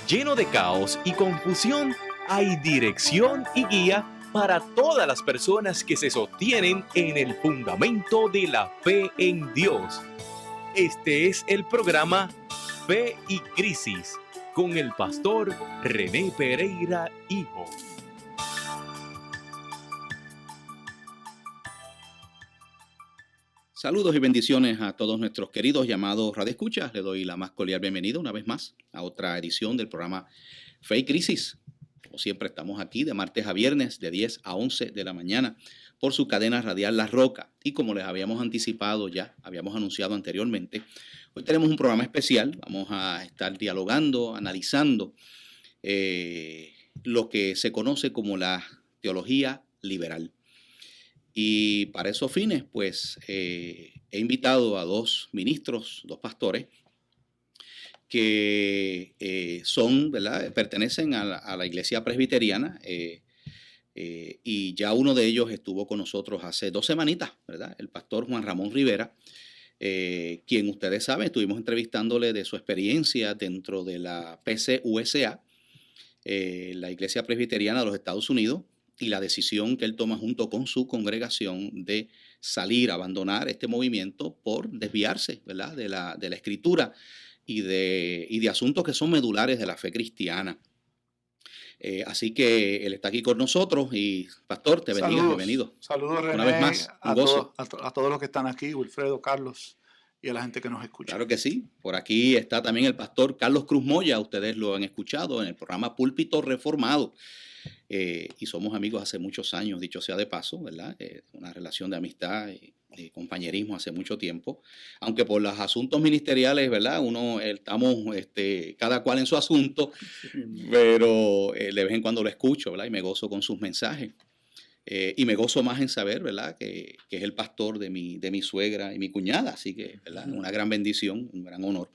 Lleno de caos y confusión, hay dirección y guía para todas las personas que se sostienen en el fundamento de la fe en Dios. Este es el programa Fe y Crisis con el pastor René Pereira Hijo. Saludos y bendiciones a todos nuestros queridos llamados radioescuchas. Le doy la más cordial bienvenida una vez más a otra edición del programa Fe y Crisis. Como siempre estamos aquí de martes a viernes de 10 a 11 de la mañana por su cadena radial La Roca. Y como les habíamos anticipado ya, habíamos anunciado anteriormente, hoy tenemos un programa especial. Vamos a estar dialogando, analizando lo que se conoce como la teología liberal. Y para esos fines, pues, he invitado a dos ministros, dos pastores, que son, ¿verdad?, pertenecen a la iglesia presbiteriana, y ya uno de ellos estuvo con nosotros hace 2 semanitas, ¿verdad? El pastor Juan Ramón Rivera, quien ustedes saben, estuvimos entrevistándole de su experiencia dentro de la PCUSA, la iglesia presbiteriana de los Estados Unidos, y la decisión que él toma junto con su congregación de salir, abandonar este movimiento por desviarse, ¿verdad?, de la escritura y de asuntos que son medulares de la fe cristiana. Así que él está aquí con nosotros y, pastor, te bendiga, bienvenido. Saludos, René, una vez más, a todos los que están aquí, Wilfredo, Carlos y a la gente que nos escucha. Claro que sí. Por aquí está también el pastor Carlos Cruz Moya. Ustedes lo han escuchado en el programa Púlpito Reformado. Y somos amigos hace muchos años, dicho sea de paso, ¿verdad? Una relación de amistad y compañerismo hace mucho tiempo. Aunque por los asuntos ministeriales, ¿verdad?, estamos cada cual en su asunto, pero de vez en cuando lo escucho, ¿verdad? Y me gozo con sus mensajes. Y me gozo más en saber, ¿verdad?, que es el pastor de mi suegra y mi cuñada. Así que, ¿verdad?, una gran bendición, un gran honor.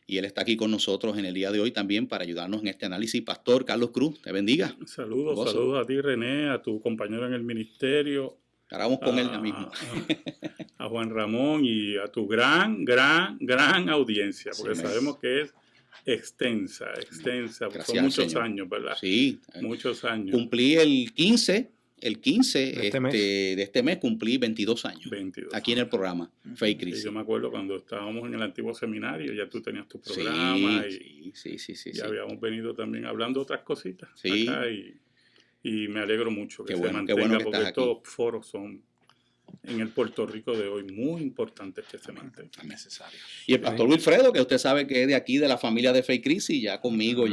Y él está aquí con nosotros en el día de hoy también para ayudarnos en este análisis. Pastor Carlos Cruz, te bendiga. Saludos a ti, René, a tu compañero en el ministerio. Ahora vamos con él ya mismo. A Juan Ramón y a tu gran audiencia, porque sabemos que es extensa. Gracias, son muchos Señor. Años, ¿verdad? Sí. Muchos años. Cumplí el 15 de este mes cumplí 22 años. 22 aquí en el programa Fe y Crisis. Yo me acuerdo cuando estábamos en el antiguo seminario, ya tú tenías tu programa sí. Habíamos venido también hablando otras cositas acá y me alegro mucho que se mantenga, bueno que porque estás estos aquí. foros son en el Puerto Rico de hoy muy importantes que se mantengan. Necesarios. Y el pastor Wilfredo, que usted sabe que es de aquí, de la familia de Fe y Crisis, ya conmigo,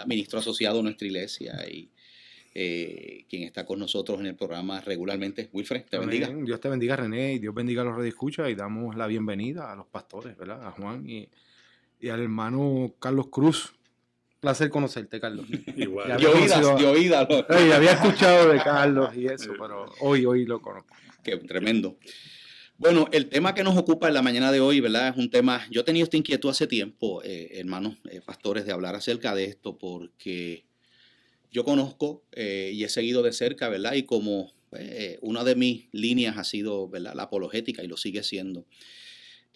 ministro asociado de nuestra iglesia y quien está con nosotros en el programa regularmente. Wilfred, te bendiga. Dios te bendiga, René, y Dios bendiga a los radioescuchas, y damos la bienvenida a los pastores, ¿verdad?, a Juan y al hermano Carlos Cruz. Placer conocerte, Carlos. Igual. De oídas. Había escuchado de Carlos y eso, pero hoy lo conozco. Qué tremendo. Bueno, el tema que nos ocupa en la mañana de hoy, ¿verdad?, es un tema, yo he tenido esta inquietud hace tiempo, hermanos pastores, de hablar acerca de esto, porque yo conozco y he seguido de cerca, ¿verdad?, y como una de mis líneas ha sido, ¿verdad?, la apologética, y lo sigue siendo.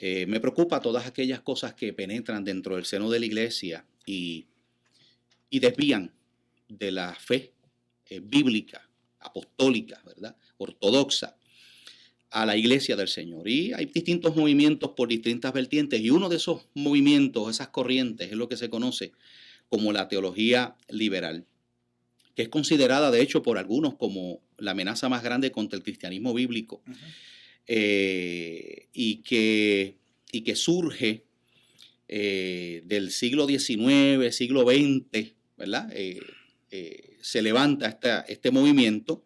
Me preocupa todas aquellas cosas que penetran dentro del seno de la iglesia y desvían de la fe bíblica, apostólica, ¿verdad?, ortodoxa, a la iglesia del Señor. Y hay distintos movimientos por distintas vertientes, y uno de esos movimientos, esas corrientes, es lo que se conoce como la teología liberal, que es considerada de hecho por algunos como la amenaza más grande contra el cristianismo bíblico. Uh-huh. Y que surge del siglo XIX, siglo XX, ¿verdad? Se levanta este movimiento,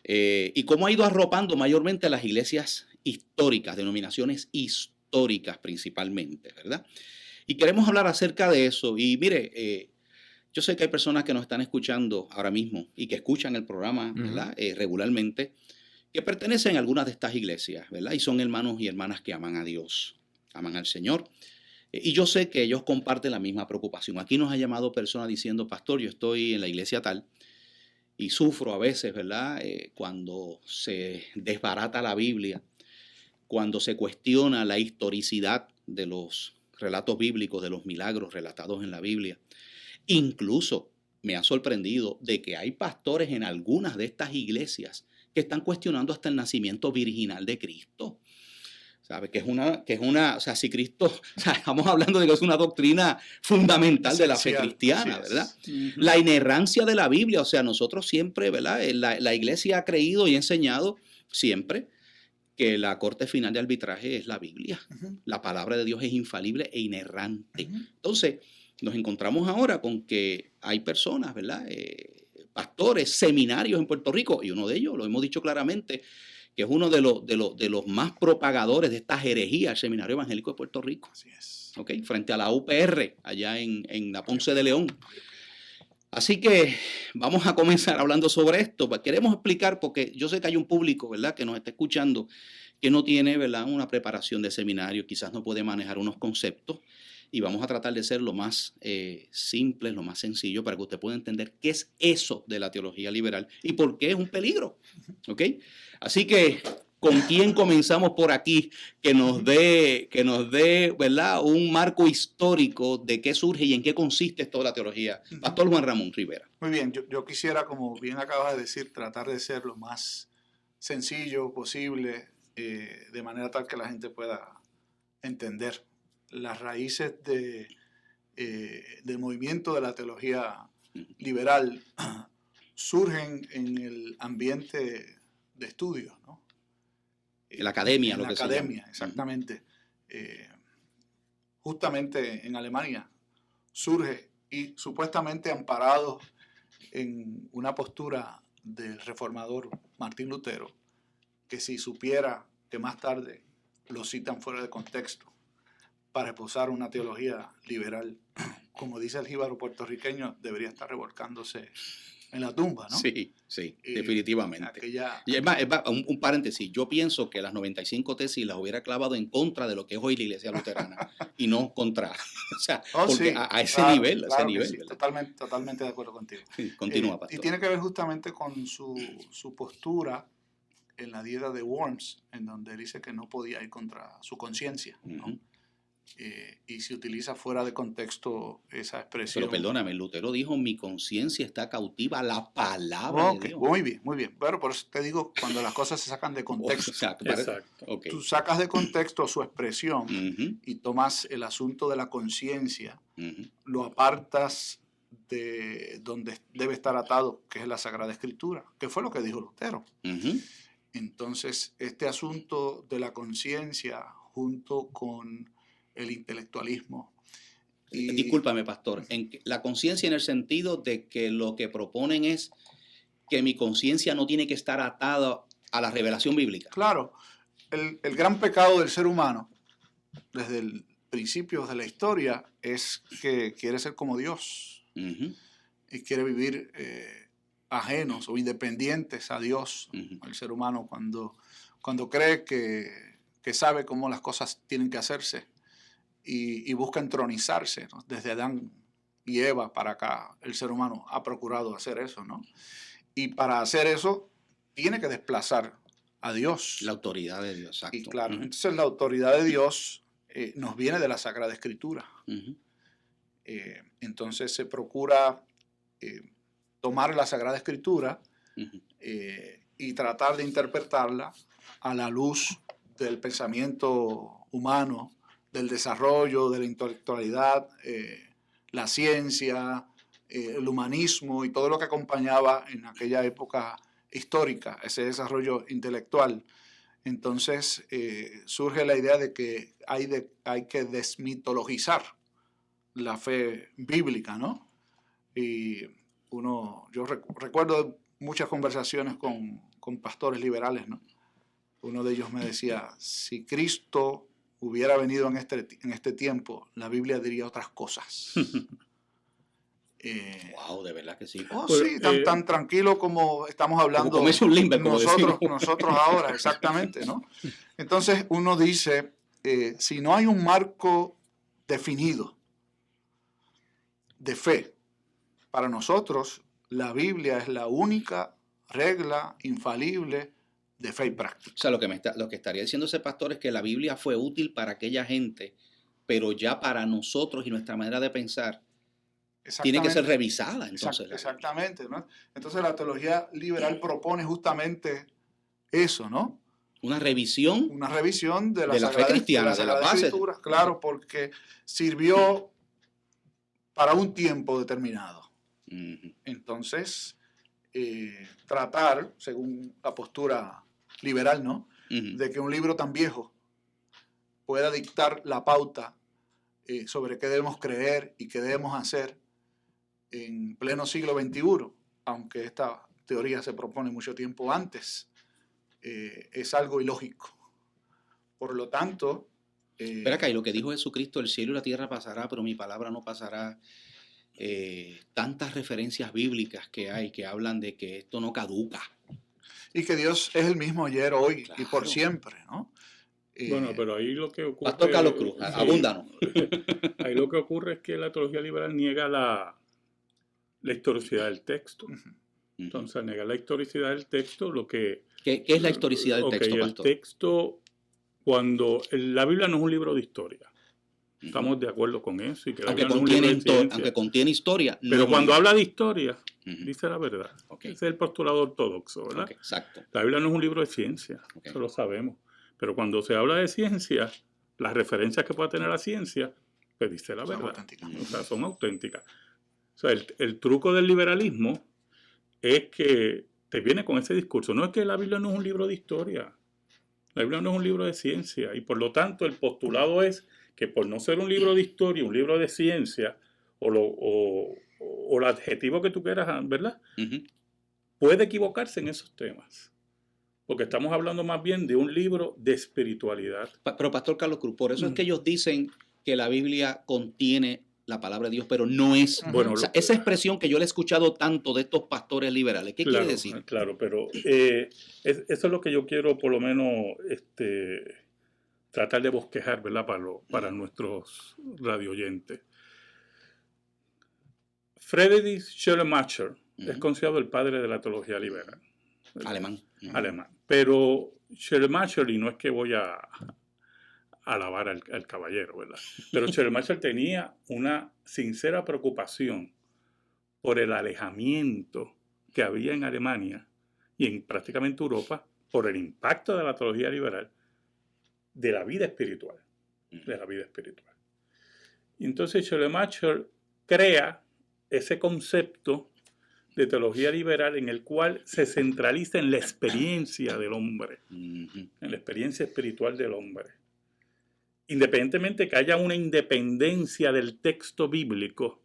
y cómo ha ido arropando mayormente a las iglesias históricas, denominaciones históricas principalmente, ¿verdad? Y queremos hablar acerca de eso. Y mire, yo sé que hay personas que nos están escuchando ahora mismo y que escuchan el programa, ¿verdad?, regularmente, que pertenecen a algunas de estas iglesias, ¿verdad? Y son hermanos y hermanas que aman a Dios, aman al Señor. Y yo sé que ellos comparten la misma preocupación. Aquí nos ha llamado personas diciendo: pastor, yo estoy en la iglesia tal y sufro a veces, ¿verdad?, cuando se desbarata la Biblia, cuando se cuestiona la historicidad de los relatos bíblicos, de los milagros relatados en la Biblia. Incluso me ha sorprendido de que hay pastores en algunas de estas iglesias que están cuestionando hasta el nacimiento virginal de Cristo. ¿Sabe? O sea, si Cristo, o sea, estamos hablando de que es una doctrina fundamental de la fe cristiana, ¿verdad? La inerrancia de la Biblia, o sea, nosotros siempre, ¿verdad? La iglesia ha creído y enseñado siempre que la corte final de arbitraje es la Biblia. La palabra de Dios es infalible e inerrante. Entonces, nos encontramos ahora con que hay personas, ¿verdad? Pastores, seminarios en Puerto Rico, y uno de ellos, lo hemos dicho claramente, que es uno de los más propagadores de estas herejías, el Seminario Evangélico de Puerto Rico. Así es. ¿Okay? Frente a la UPR, allá en la Ponce de León. Así que vamos a comenzar hablando sobre esto. Queremos explicar, porque yo sé que hay un público, ¿verdad?, que nos está escuchando, que no tiene, ¿verdad?, una preparación de seminario, quizás no puede manejar unos conceptos, y vamos a tratar de ser lo más simple, lo más sencillo, para que usted pueda entender qué es eso de la teología liberal y por qué es un peligro. ¿Ok? Así que, ¿con quién comenzamos por aquí que nos dé, ¿verdad?, un marco histórico de qué surge y en qué consiste toda la teología? Pastor Juan Ramón Rivera. Muy bien, yo quisiera, como bien acabas de decir, tratar de ser lo más sencillo posible, de manera tal que la gente pueda entender las raíces del movimiento de la teología liberal. Surgen en el ambiente de estudios, ¿no? En la academia, en lo la que se academia, llama. exactamente. Justamente en Alemania surge, y supuestamente amparado en una postura del reformador Martín Lutero, que si supiera que más tarde lo citan fuera de contexto para esposar una teología liberal, como dice el jíbaro puertorriqueño, debería estar revolcándose en la tumba, ¿no? Sí, definitivamente. Aquella... Y es más, un paréntesis, yo pienso que las 95 tesis las hubiera clavado en contra de lo que es hoy la iglesia luterana y no contra, o sea, porque sí, a ese claro, nivel, claro a ese nivel. sí, totalmente de acuerdo contigo. Sí, continúa, pastor. Y tiene que ver justamente con su postura en la dieta de Worms, en donde dice que no podía ir contra su conciencia, ¿no? Y se utiliza fuera de contexto esa expresión. Pero perdóname, Lutero dijo, mi conciencia está cautiva a la palabra de Dios. Muy bien, muy bien. Pero por eso te digo, cuando las cosas se sacan de contexto. Exacto. Okay. Tú sacas de contexto su expresión y tomas el asunto de la conciencia, lo apartas de donde debe estar atado, que es la Sagrada Escritura, que fue lo que dijo Lutero. Entonces, este asunto de la conciencia junto con el intelectualismo. Discúlpame, pastor, la conciencia en el sentido de que lo que proponen es que mi conciencia no tiene que estar atada a la revelación bíblica. Claro, el gran pecado del ser humano, desde el principio de la historia, es que quiere ser como Dios y quiere vivir ajenos o independientes a Dios. El ser humano cuando cree que sabe cómo las cosas tienen que hacerse y busca entronizarse, ¿no? Desde Adán y Eva para acá, el ser humano ha procurado hacer eso, ¿no? Y para hacer eso tiene que desplazar a Dios. La autoridad de Dios, exacto. Y claro, entonces la autoridad de Dios nos viene de la Sagrada Escritura. Entonces se procura tomar la Sagrada Escritura y tratar de interpretarla a la luz del pensamiento humano, del desarrollo, de la intelectualidad, la ciencia, el humanismo y todo lo que acompañaba en aquella época histórica, ese desarrollo intelectual. Entonces surge la idea de que hay que desmitologizar la fe bíblica, ¿no? Y yo recuerdo muchas conversaciones con pastores liberales, ¿no? Uno de ellos me decía, si Cristo hubiera venido en este tiempo, la Biblia diría otras cosas. Wow, de verdad que sí. Sí, tan tranquilo como estamos hablando como un limber, como nosotros ahora, exactamente, ¿no? Entonces uno dice, si no hay un marco definido de fe, para nosotros la Biblia es la única regla infalible de fe y práctica. O sea, lo que estaría diciendo ese pastor es que la Biblia fue útil para aquella gente, pero ya para nosotros y nuestra manera de pensar, tiene que ser Exactamente. revisada. Entonces, Exactamente, ¿no? Entonces la teología liberal propone justamente eso, ¿no? una revisión. Una revisión de la, De la fe Sagrada, cristiana, la de las Sagrada bases. Escritura, claro, porque sirvió para un tiempo determinado. Ujú. Entonces, tratar, según la postura liberal, ¿no?, Ujú. de que un libro tan viejo pueda dictar la pauta sobre qué debemos creer y qué debemos hacer en pleno siglo XXI, aunque esta teoría se propone mucho tiempo antes, es algo ilógico. Por lo tanto... Espera acá, y lo que dijo Jesucristo, el cielo y la tierra pasará, pero mi palabra no pasará. Tantas referencias bíblicas que hay que hablan de que esto no caduca. Y que Dios es el mismo ayer, hoy y por Claro. siempre, ¿no? Bueno, pero ahí lo que ocurre... Pastor Carlos Cruz, sí, abúndanos. ahí lo que ocurre es que la teología liberal niega la historicidad del texto. Ujú. Entonces, al negar la historicidad del texto, lo que... ¿Qué es la historicidad del Ok, texto, el pastor? texto, cuando... La Biblia no es un libro de historia. Ujú. Estamos de acuerdo con eso. Y que la Aunque Biblia no es un libro de ciencia. aunque contiene historia. no Pero es cuando un- habla de historia, Ujú. dice la verdad. Ok. Ese es el postulado ortodoxo, ¿verdad? Ok, exacto. La Biblia no es un libro de ciencia, Ok. eso lo sabemos. Pero cuando se habla de ciencia, las referencias que pueda tener la ciencia, pues dice la Son verdad. auténticas. O sea, son auténticas. O sea, el truco del liberalismo es que te viene con ese discurso. No es que la Biblia no es un libro de historia. La Biblia no es un libro de ciencia. Y por lo tanto, el postulado es que por no ser un libro de historia, un libro de ciencia, o el adjetivo que tú quieras, ¿verdad?, Ujú. puede equivocarse en esos temas. Porque estamos hablando más bien de un libro de espiritualidad. Pero pastor Carlos Cruz, por eso es que ellos dicen que la Biblia contiene la palabra de Dios, pero no es. Bueno, O sea, esa expresión que yo le he escuchado tanto de estos pastores liberales, ¿qué claro, quiere decir? Claro, pero eso es lo que yo quiero por lo menos tratar de bosquejar, ¿verdad?, para nuestros radioyentes. Friedrich Schleiermacher es considerado el padre de la teología liberal. Alemán. Ujú. Alemán. Pero Schleiermacher, y no es que voy a alabar al caballero, ¿verdad? Pero Schleiermacher tenía una sincera preocupación por el alejamiento que había en Alemania y en prácticamente Europa por el impacto de la teología liberal de la vida espiritual. De la vida espiritual. Y entonces Schleiermacher crea ese concepto de teología liberal en el cual se centraliza en la experiencia del hombre, Ujú. en la experiencia espiritual del hombre. Independientemente que haya una independencia del texto bíblico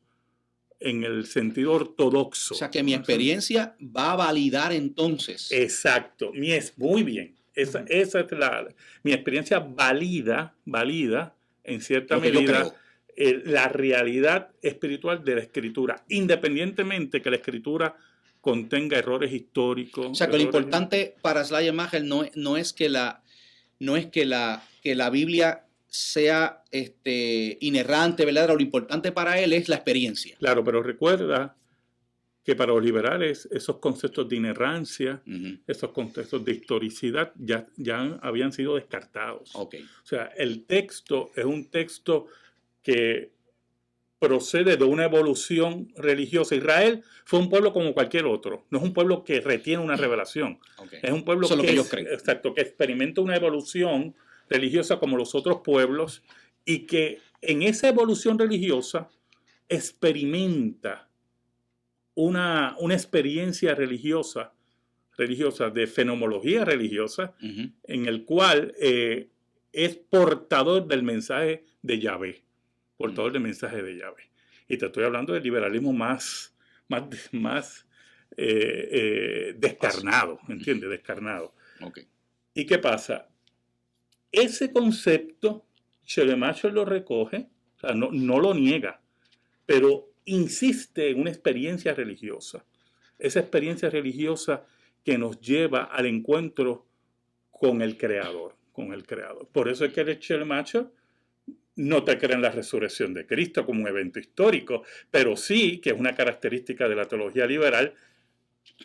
en el sentido ortodoxo. O sea, que mi experiencia va a validar entonces. Exacto, muy bien. Esa es mi experiencia valida en cierta Lo que yo medida creo. la realidad espiritual de la Escritura, independientemente que la Escritura contenga errores históricos. O sea, que lo errores- importante para Schleiermacher no es que la Biblia sea inerrante, ¿verdad? Lo importante para él es la experiencia. Claro, pero recuerda que para los liberales esos conceptos de inerrancia, Ujú. esos conceptos de historicidad ya habían sido descartados. Ok. O sea, el texto es un texto que procede de una evolución religiosa. Israel fue un pueblo como cualquier otro. No es un pueblo que retiene una revelación. Ok. Es un pueblo Eso es lo que yo creo. exacto, que experimenta una evolución religiosa como los otros pueblos y que en esa evolución religiosa experimenta una experiencia religiosa de fenomenología religiosa Ujú. en el cual es portador del mensaje de Yahvé. Portador del mensaje de Yahvé. Y te estoy hablando del liberalismo más descarnado, ¿entiendes? Descarnado. Ok. ¿Y qué pasa? Ese concepto, Schleiermacher lo recoge, o sea, no lo niega, pero insiste en una experiencia religiosa. Esa experiencia religiosa que nos lleva al encuentro con el Creador, Por eso es que el Schleiermacher no te cree en la resurrección de Cristo como un evento histórico, pero sí, que es una característica de la teología liberal,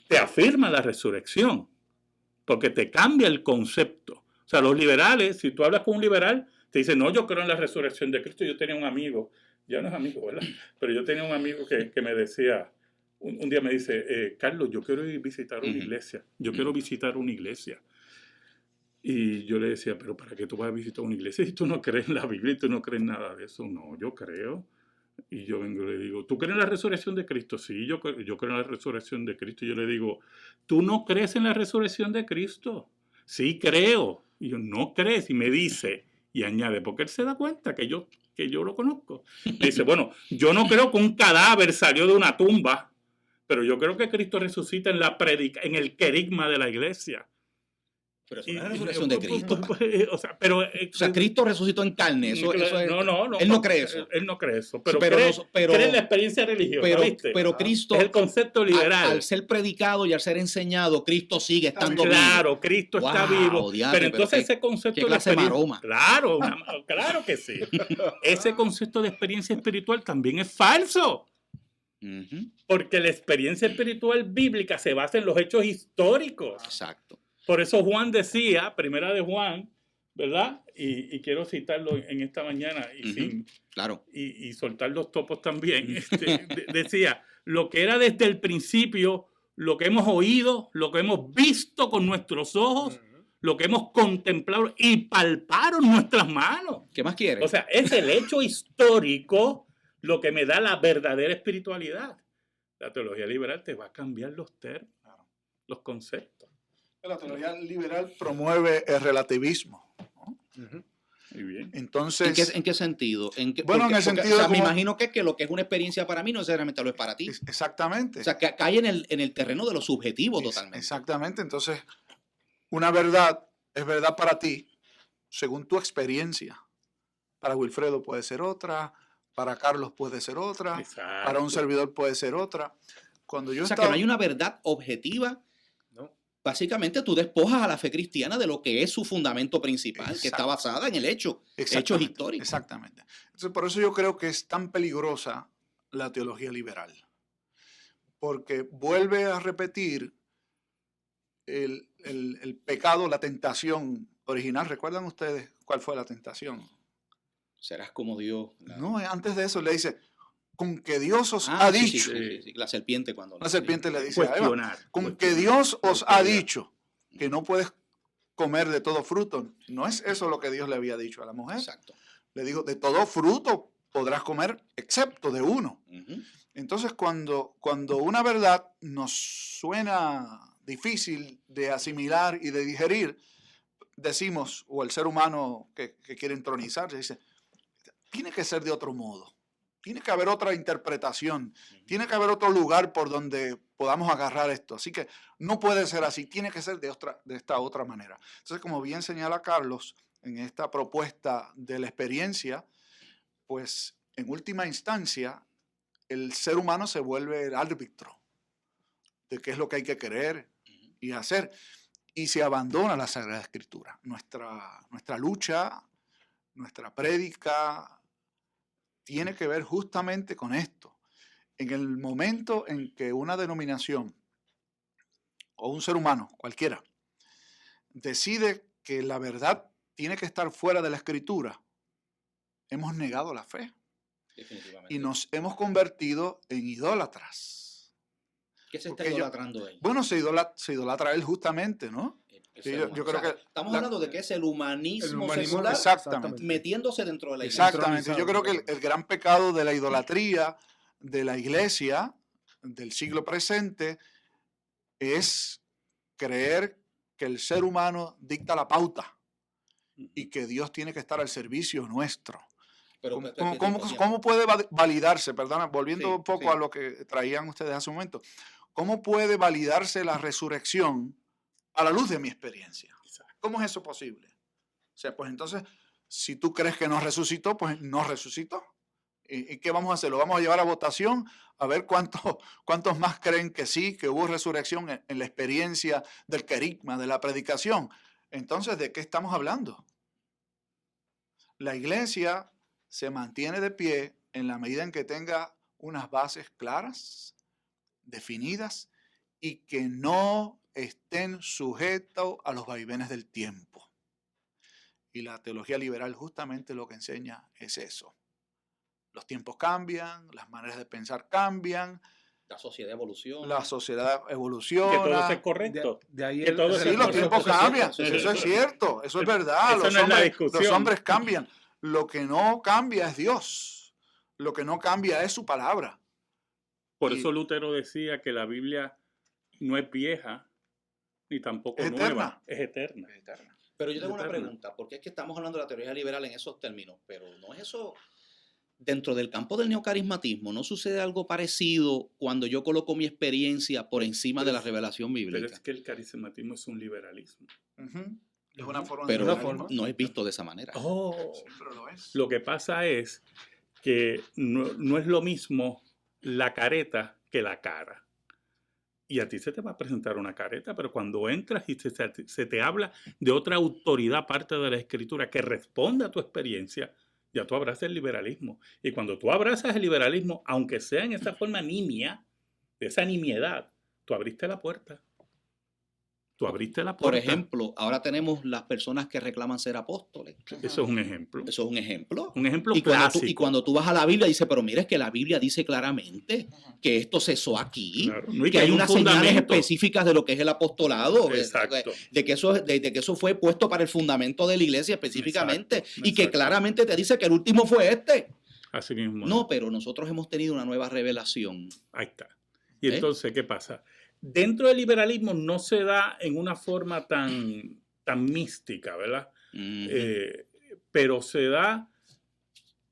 te afirma la resurrección, porque te cambia el concepto. O sea, los liberales, si tú hablas con un liberal, te dicen, no, yo creo en la resurrección de Cristo. Yo tenía un amigo ya no es amigo, ¿verdad? Pero yo tenía un amigo que me decía, un día me dice, Carlos, yo quiero ir a visitar una iglesia. Yo quiero visitar una iglesia. Y yo le decía, pero ¿para qué tú vas a visitar una iglesia si tú no crees en la Biblia y tú no crees nada de eso? No, yo creo. Y yo vengo y le digo, ¿tú crees en la resurrección de Cristo? Sí, yo creo en la resurrección de Cristo. Y yo le digo, ¿tú no crees en la resurrección de Cristo? Sí, creo. Y yo, ¿no crees? Y me dice, y añade, porque él se da cuenta que yo lo conozco. Me dice, bueno, yo no creo que un cadáver salió de una tumba, pero yo creo que Cristo resucita en el querigma de la iglesia. Pero eso no es la resurrección de Cristo. O sea, Cristo resucitó en carne. Eso es, no. Él no cree eso. Él no cree eso. Pero, pero cree en la experiencia religiosa. ¿viste? Pero Cristo, es el concepto liberal. Al ser predicado y al ser enseñado, Cristo sigue estando vivo. Claro, Cristo está vivo. Diatre, pero entonces ese concepto ¿qué clase de maroma? Claro, claro que sí. Ese concepto de experiencia espiritual también es falso. Porque la experiencia espiritual bíblica se basa en los hechos históricos. Exacto. Por eso Juan decía, primera de Juan, ¿verdad? Y quiero citarlo en esta mañana Claro. y soltar los topos también. Decía, lo que era desde el principio, lo que hemos oído, lo que hemos visto con nuestros ojos, lo que hemos contemplado y palparon nuestras manos. ¿Qué más quieres? O sea, es el hecho histórico lo que me da la verdadera espiritualidad. La teología liberal te va a cambiar los términos, los conceptos. La teología liberal promueve el relativismo, ¿no? Muy bien. Entonces, ¿En qué sentido? Bueno, en el sentido de me imagino que lo que es una experiencia para mí no necesariamente lo es para ti. Exactamente. O sea, que cae en el terreno de lo subjetivo totalmente. Exactamente. Entonces, una verdad es verdad para ti según tu experiencia. Para Wilfredo puede ser otra, para Carlos puede ser otra, Exacto. para un servidor puede ser otra. Cuando yo que no hay una verdad objetiva. Básicamente tú despojas a la fe cristiana de lo que es su fundamento principal, que está basada en el hecho, hechos históricos. Exactamente. Entonces, por eso yo creo que es tan peligrosa la teología liberal, porque vuelve a repetir el pecado, la tentación original. ¿Recuerdan ustedes cuál fue la tentación? Serás como Dios. No, antes de eso le dice, con que Dios os ha dicho. Sí, la serpiente cuando... La serpiente le dice a Eva, Cuestionar. que Dios os ha dicho que no puedes comer de todo fruto. No es eso lo que Dios le había dicho a la mujer. Exacto. Le dijo, de todo fruto podrás comer, excepto de uno. Entonces, cuando una verdad nos suena difícil de asimilar y de digerir, decimos, o el ser humano que quiere entronizarse, dice, tiene que ser de otro modo. Tiene que haber otra interpretación, tiene que haber otro lugar por donde podamos agarrar esto. Así que no puede ser así, tiene que ser de esta otra manera. Entonces, como bien señala Carlos, en esta propuesta de la experiencia, pues en última instancia, el ser humano se vuelve el árbitro de qué es lo que hay que creer y hacer. Y se abandona la Sagrada Escritura. Nuestra lucha, nuestra prédica, tiene que ver justamente con esto. En el momento en que una denominación o un ser humano, cualquiera, decide que la verdad tiene que estar fuera de la Escritura, hemos negado la fe. Definitivamente. Y nos hemos convertido en idólatras. ¿Qué se está idolatrando ahí? Bueno, se idolatra él justamente, ¿no? Sí, yo creo que estamos hablando de que es el humanismo secular exactamente, metiéndose dentro de la iglesia. Exactamente. Yo creo que el gran pecado de la idolatría de la iglesia del siglo presente es creer que el ser humano dicta la pauta y que Dios tiene que estar al servicio nuestro. Pero, ¿Cómo puede validarse? Perdona, volviendo un poco a lo que traían ustedes hace un momento. ¿Cómo puede validarse la resurrección a la luz de mi experiencia? ¿Cómo es eso posible? O sea, pues entonces, si tú crees que no resucitó, pues no resucitó. ¿Y qué vamos a hacer? ¿Lo vamos a llevar a votación? A ver cuántos más creen que sí, que hubo resurrección en la experiencia del querigma, de la predicación. Entonces, ¿de qué estamos hablando? La iglesia se mantiene de pie en la medida en que tenga unas bases claras, definidas, y que no estén sujetos a los vaivenes del tiempo. Y la teología liberal justamente lo que enseña es eso. Los tiempos cambian, las maneras de pensar cambian, La sociedad evoluciona. la sociedad Que todo eso evoluciona. es correcto. De ahí Que todo Sí, eso es los correcto. tiempos eso es cambian, cierto, eso es cierto, eso es verdad. Eso Los no es la hombres, discusión. los hombres cambian. Lo que no cambia es Dios. Lo que no cambia es su palabra. Por Y- eso Lutero decía que la Biblia no es vieja ni tampoco Es nueva, eterna. es eterna. Pero yo tengo una Eterna. pregunta, porque es que estamos hablando de la teoría liberal en esos términos, pero ¿no es eso dentro del campo del neocarismatismo? ¿No sucede algo parecido cuando yo coloco mi experiencia por encima de la revelación Pero bíblica? es que el carismatismo es un liberalismo. Ujú. Es una forma Pero de una forma. no es visto de esa manera. Oh, Sí, pero lo es. lo que pasa es que no es lo mismo la careta que la cara. Y a ti se te va a presentar una careta, pero cuando entras y se te habla de otra autoridad aparte de la escritura que responde a tu experiencia, ya tú abrazas el liberalismo. Y cuando tú abrazas el liberalismo, aunque sea en esa forma nimia, de esa nimiedad, tú abriste la puerta. Tú abriste la Por puerta. ejemplo, ahora tenemos las personas que reclaman ser apóstoles. Eso es un ejemplo. Eso es un ejemplo. Un ejemplo Y clásico. cuando tú vas a la Biblia, dice, pero mira, es que la Biblia dice claramente que esto cesó aquí, Claro, no, y que hay un unas señales fundamento. específicas de lo que es el apostolado, Exacto. de que eso fue puesto para el fundamento de la iglesia específicamente, Exacto, y que exacto. claramente te dice que el último fue este. Así mismo. No, pero nosotros hemos tenido una nueva revelación. Ahí está. Y ¿Eh? entonces, ¿qué pasa? Dentro del liberalismo no se da en una forma tan mística, ¿verdad? Pero se da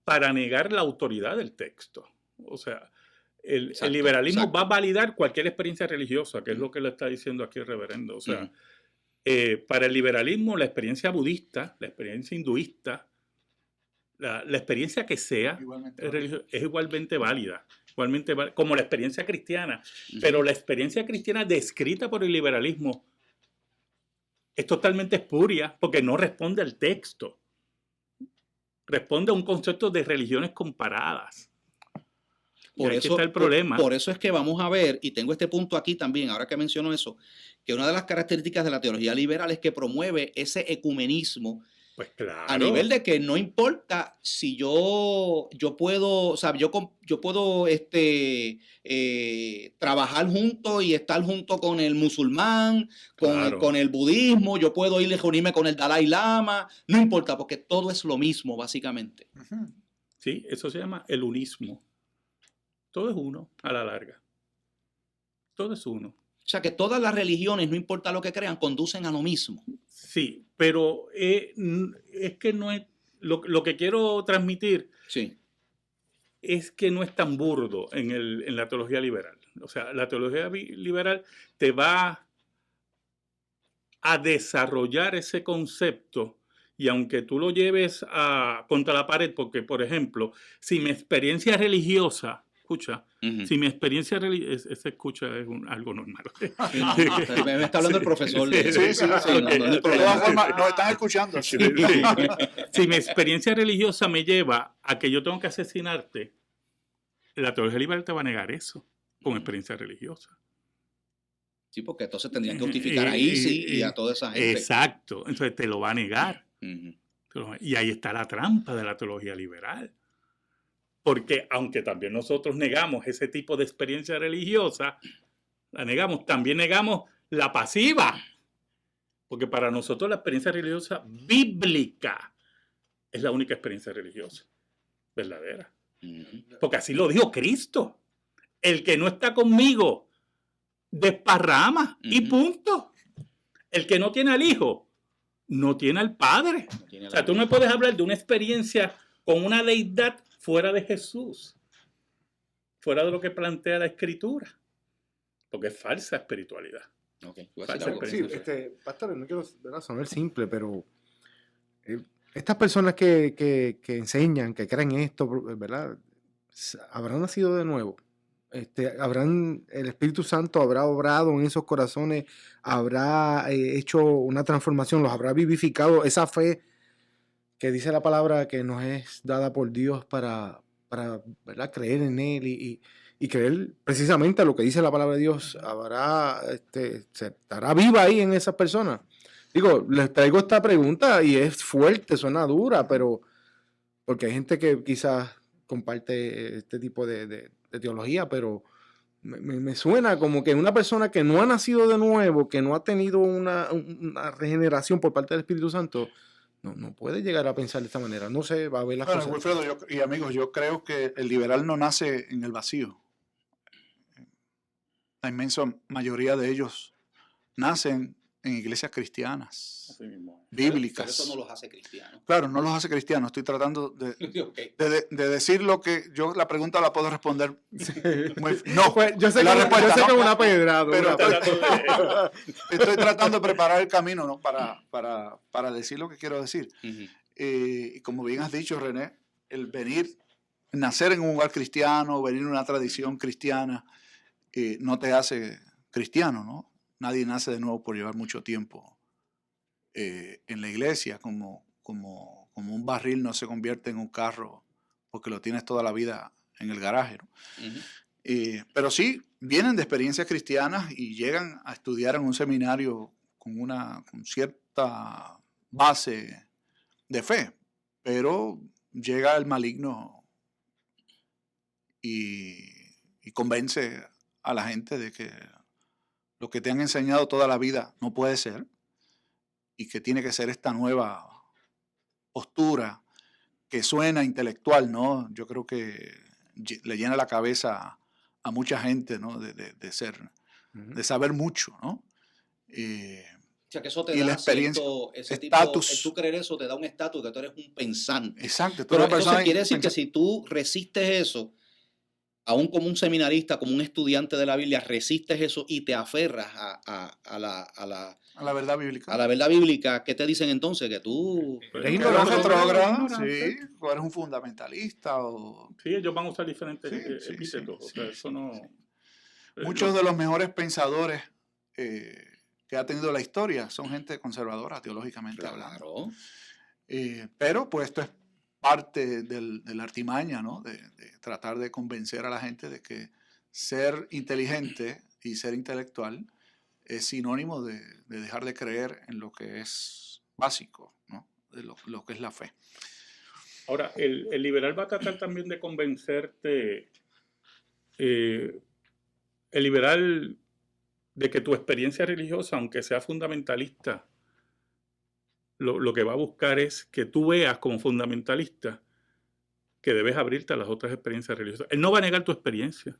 para negar la autoridad del texto. O sea, el Exacto, liberalismo exacto. va a validar cualquier experiencia religiosa, que es lo que le está diciendo aquí el reverendo. O sea, para el liberalismo, la experiencia budista, la experiencia hinduista, la experiencia que sea Igualmente. es igualmente válida, como la experiencia cristiana. Pero la experiencia cristiana descrita por el liberalismo es totalmente espuria porque no responde al texto. Responde a un concepto de religiones comparadas. Y ahí está el problema. Por eso es que vamos a ver, y tengo este punto aquí también, ahora que menciono eso, que una de las características de la teología liberal es que promueve ese ecumenismo Pues claro. a nivel de que no importa si yo puedo, o sea, yo puedo trabajar junto y estar junto con el musulmán, Claro. con el budismo, yo puedo ir a reunirme con el Dalai Lama, no importa, porque todo es lo mismo, básicamente. Ujú. Sí, eso se llama el unismo. Todo es uno a la larga. Todo es uno. O sea, que todas las religiones, no importa lo que crean, conducen a lo mismo. Sí, pero es que no es... Lo que quiero transmitir Sí. es que no es tan burdo en la teología liberal. O sea, la teología liberal te va a desarrollar ese concepto y aunque tú lo lleves contra la pared, porque, por ejemplo, si mi experiencia religiosa, escucha, Ujú. si mi experiencia religiosa, se escucha es algo normal. Sí, no, me está hablando el profesor. Sí, Sí, sí, no hay De todas problema. formas, nos están escuchando. Sí. Si mi experiencia religiosa me lleva a que yo tengo que asesinarte, la teología liberal te va a negar eso con experiencia religiosa. Sí, porque entonces tendrían que justificar a ISIS y a toda esa gente. Exacto. Entonces te lo va a negar. Ujú. Y ahí está la trampa de la teología liberal. Porque aunque también nosotros negamos ese tipo de experiencia religiosa, la negamos, también negamos la pasiva. Porque para nosotros la experiencia religiosa bíblica es la única experiencia religiosa verdadera. Ujú. Porque así lo dijo Cristo. El que no está conmigo desparrama y Ujú. punto. El que no tiene al Hijo no tiene al Padre. No tiene O la sea, tú no Biblia. puedes hablar de una experiencia con una deidad fuera de Jesús, fuera de lo que plantea la Escritura, porque es falsa espiritualidad. Ok, voy a Falsa decir algo. Sí, experiencia. pastor, no quiero, ¿verdad?, sonar simple, pero estas personas que enseñan, que creen esto, ¿verdad?, habrán nacido de nuevo. El Espíritu Santo habrá obrado en esos corazones, habrá hecho una transformación, los habrá vivificado, esa fe que dice la palabra que nos es dada por Dios para ¿verdad?, creer en Él y creer precisamente a lo que dice la palabra de Dios, se estará viva ahí en esas personas. Digo, les traigo esta pregunta y es fuerte, suena dura, pero porque hay gente que quizás comparte este tipo de teología, pero me suena como que una persona que no ha nacido de nuevo, que no ha tenido una regeneración por parte del Espíritu Santo, no puede llegar a pensar de esta manera. No sé, va a ver las Bueno, cosas. Wilfredo y amigos, yo creo que el liberal no nace en el vacío. La inmensa mayoría de ellos nacen en iglesias cristianas, Así mismo. bíblicas. Pero eso no los hace cristianos. Claro, no los hace cristianos. Estoy tratando Okay. de decir lo que yo la pregunta la puedo responder. No, pues, yo sé la que respuesta es no, una pedrada. pero Tratando estoy tratando de preparar el camino, ¿no? para decir lo que quiero decir. Y como bien has dicho, René, el nacer en un lugar cristiano, venir en una tradición cristiana, no te hace cristiano, ¿no? Nadie nace de nuevo por llevar mucho tiempo en la iglesia, como un barril no se convierte en un carro porque lo tienes toda la vida en el garaje, ¿no? Pero sí, vienen de experiencias cristianas y llegan a estudiar en un seminario con cierta base de fe, pero llega el maligno y convence a la gente de que lo que te han enseñado toda la vida no puede ser y que tiene que ser esta nueva postura que suena intelectual, ¿no? Yo creo que le llena la cabeza a mucha gente, ¿no? De saber mucho, ¿no? O sea, que eso te y da la experiencia, estatus. Tú creer eso te da un estatus que tú eres un pensante. Exacto. Pero entonces quiere decir que si tú resistes eso, aún como un seminarista, como un estudiante de la Biblia, resistes eso y te aferras a la verdad bíblica. A la verdad bíblica, ¿qué te dicen entonces? Que tú eres ignorante, sí, o eres un fundamentalista. Sí, ellos van a usar diferentes epítetos. O sea, eso no... Muchos de los mejores pensadores que ha tenido la historia son gente conservadora, teológicamente hablando. Pero pues esto es parte de la artimaña, ¿no? De tratar de convencer a la gente de que ser inteligente y ser intelectual es sinónimo de dejar de creer en lo que es básico, ¿no? De lo que es la fe. Ahora, el liberal va a tratar también de convencerte, el liberal, de que tu experiencia religiosa, aunque sea fundamentalista, lo que va a buscar es que tú veas como fundamentalista que debes abrirte a las otras experiencias religiosas. Él no va a negar tu experiencia.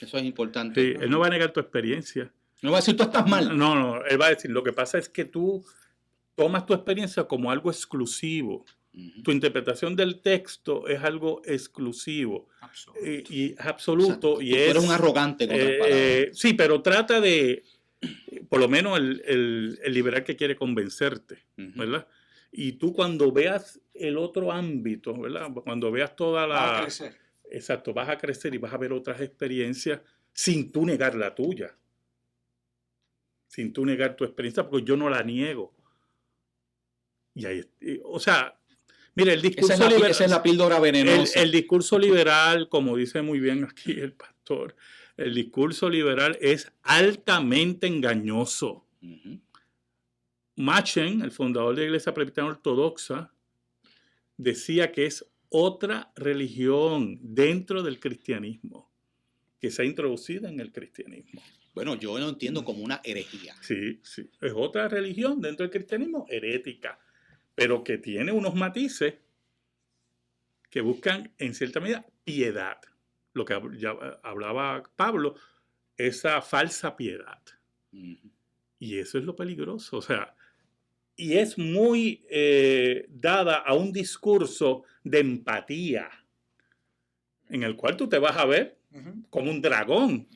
Eso es importante. Sí, él no va a negar tu experiencia. No va a decir tú estás mal. No, él va a decir, lo que pasa es que tú tomas tu experiencia como algo exclusivo. Tu interpretación del texto es algo exclusivo y absoluto. O sea, tú eres un arrogante, con otras palabras. Sí, pero trata de, por lo menos el liberal que quiere convencerte, ¿verdad? Y tú cuando veas el otro ámbito, ¿verdad? Cuando veas toda la... Vas a crecer. Exacto, vas a crecer y vas a ver otras experiencias sin tú negar la tuya. Sin tú negar tu experiencia, porque yo no la niego. Y ahí, o sea... Mire, el discurso liberal, esa es la píldora venenosa. El discurso liberal, como dice muy bien aquí el pastor, el discurso liberal es altamente engañoso. Machen, el fundador de la Iglesia Presbiteriana Ortodoxa, decía que es otra religión dentro del cristianismo, que se ha introducido en el cristianismo. Bueno, yo lo entiendo como una herejía. Sí, es otra religión dentro del cristianismo, herética, pero que tiene unos matices que buscan, en cierta medida, piedad. Lo que ya hablaba Pablo, esa falsa piedad. Y eso es lo peligroso. O sea, y es muy dada a un discurso de empatía, en el cual tú te vas a ver como un dragón.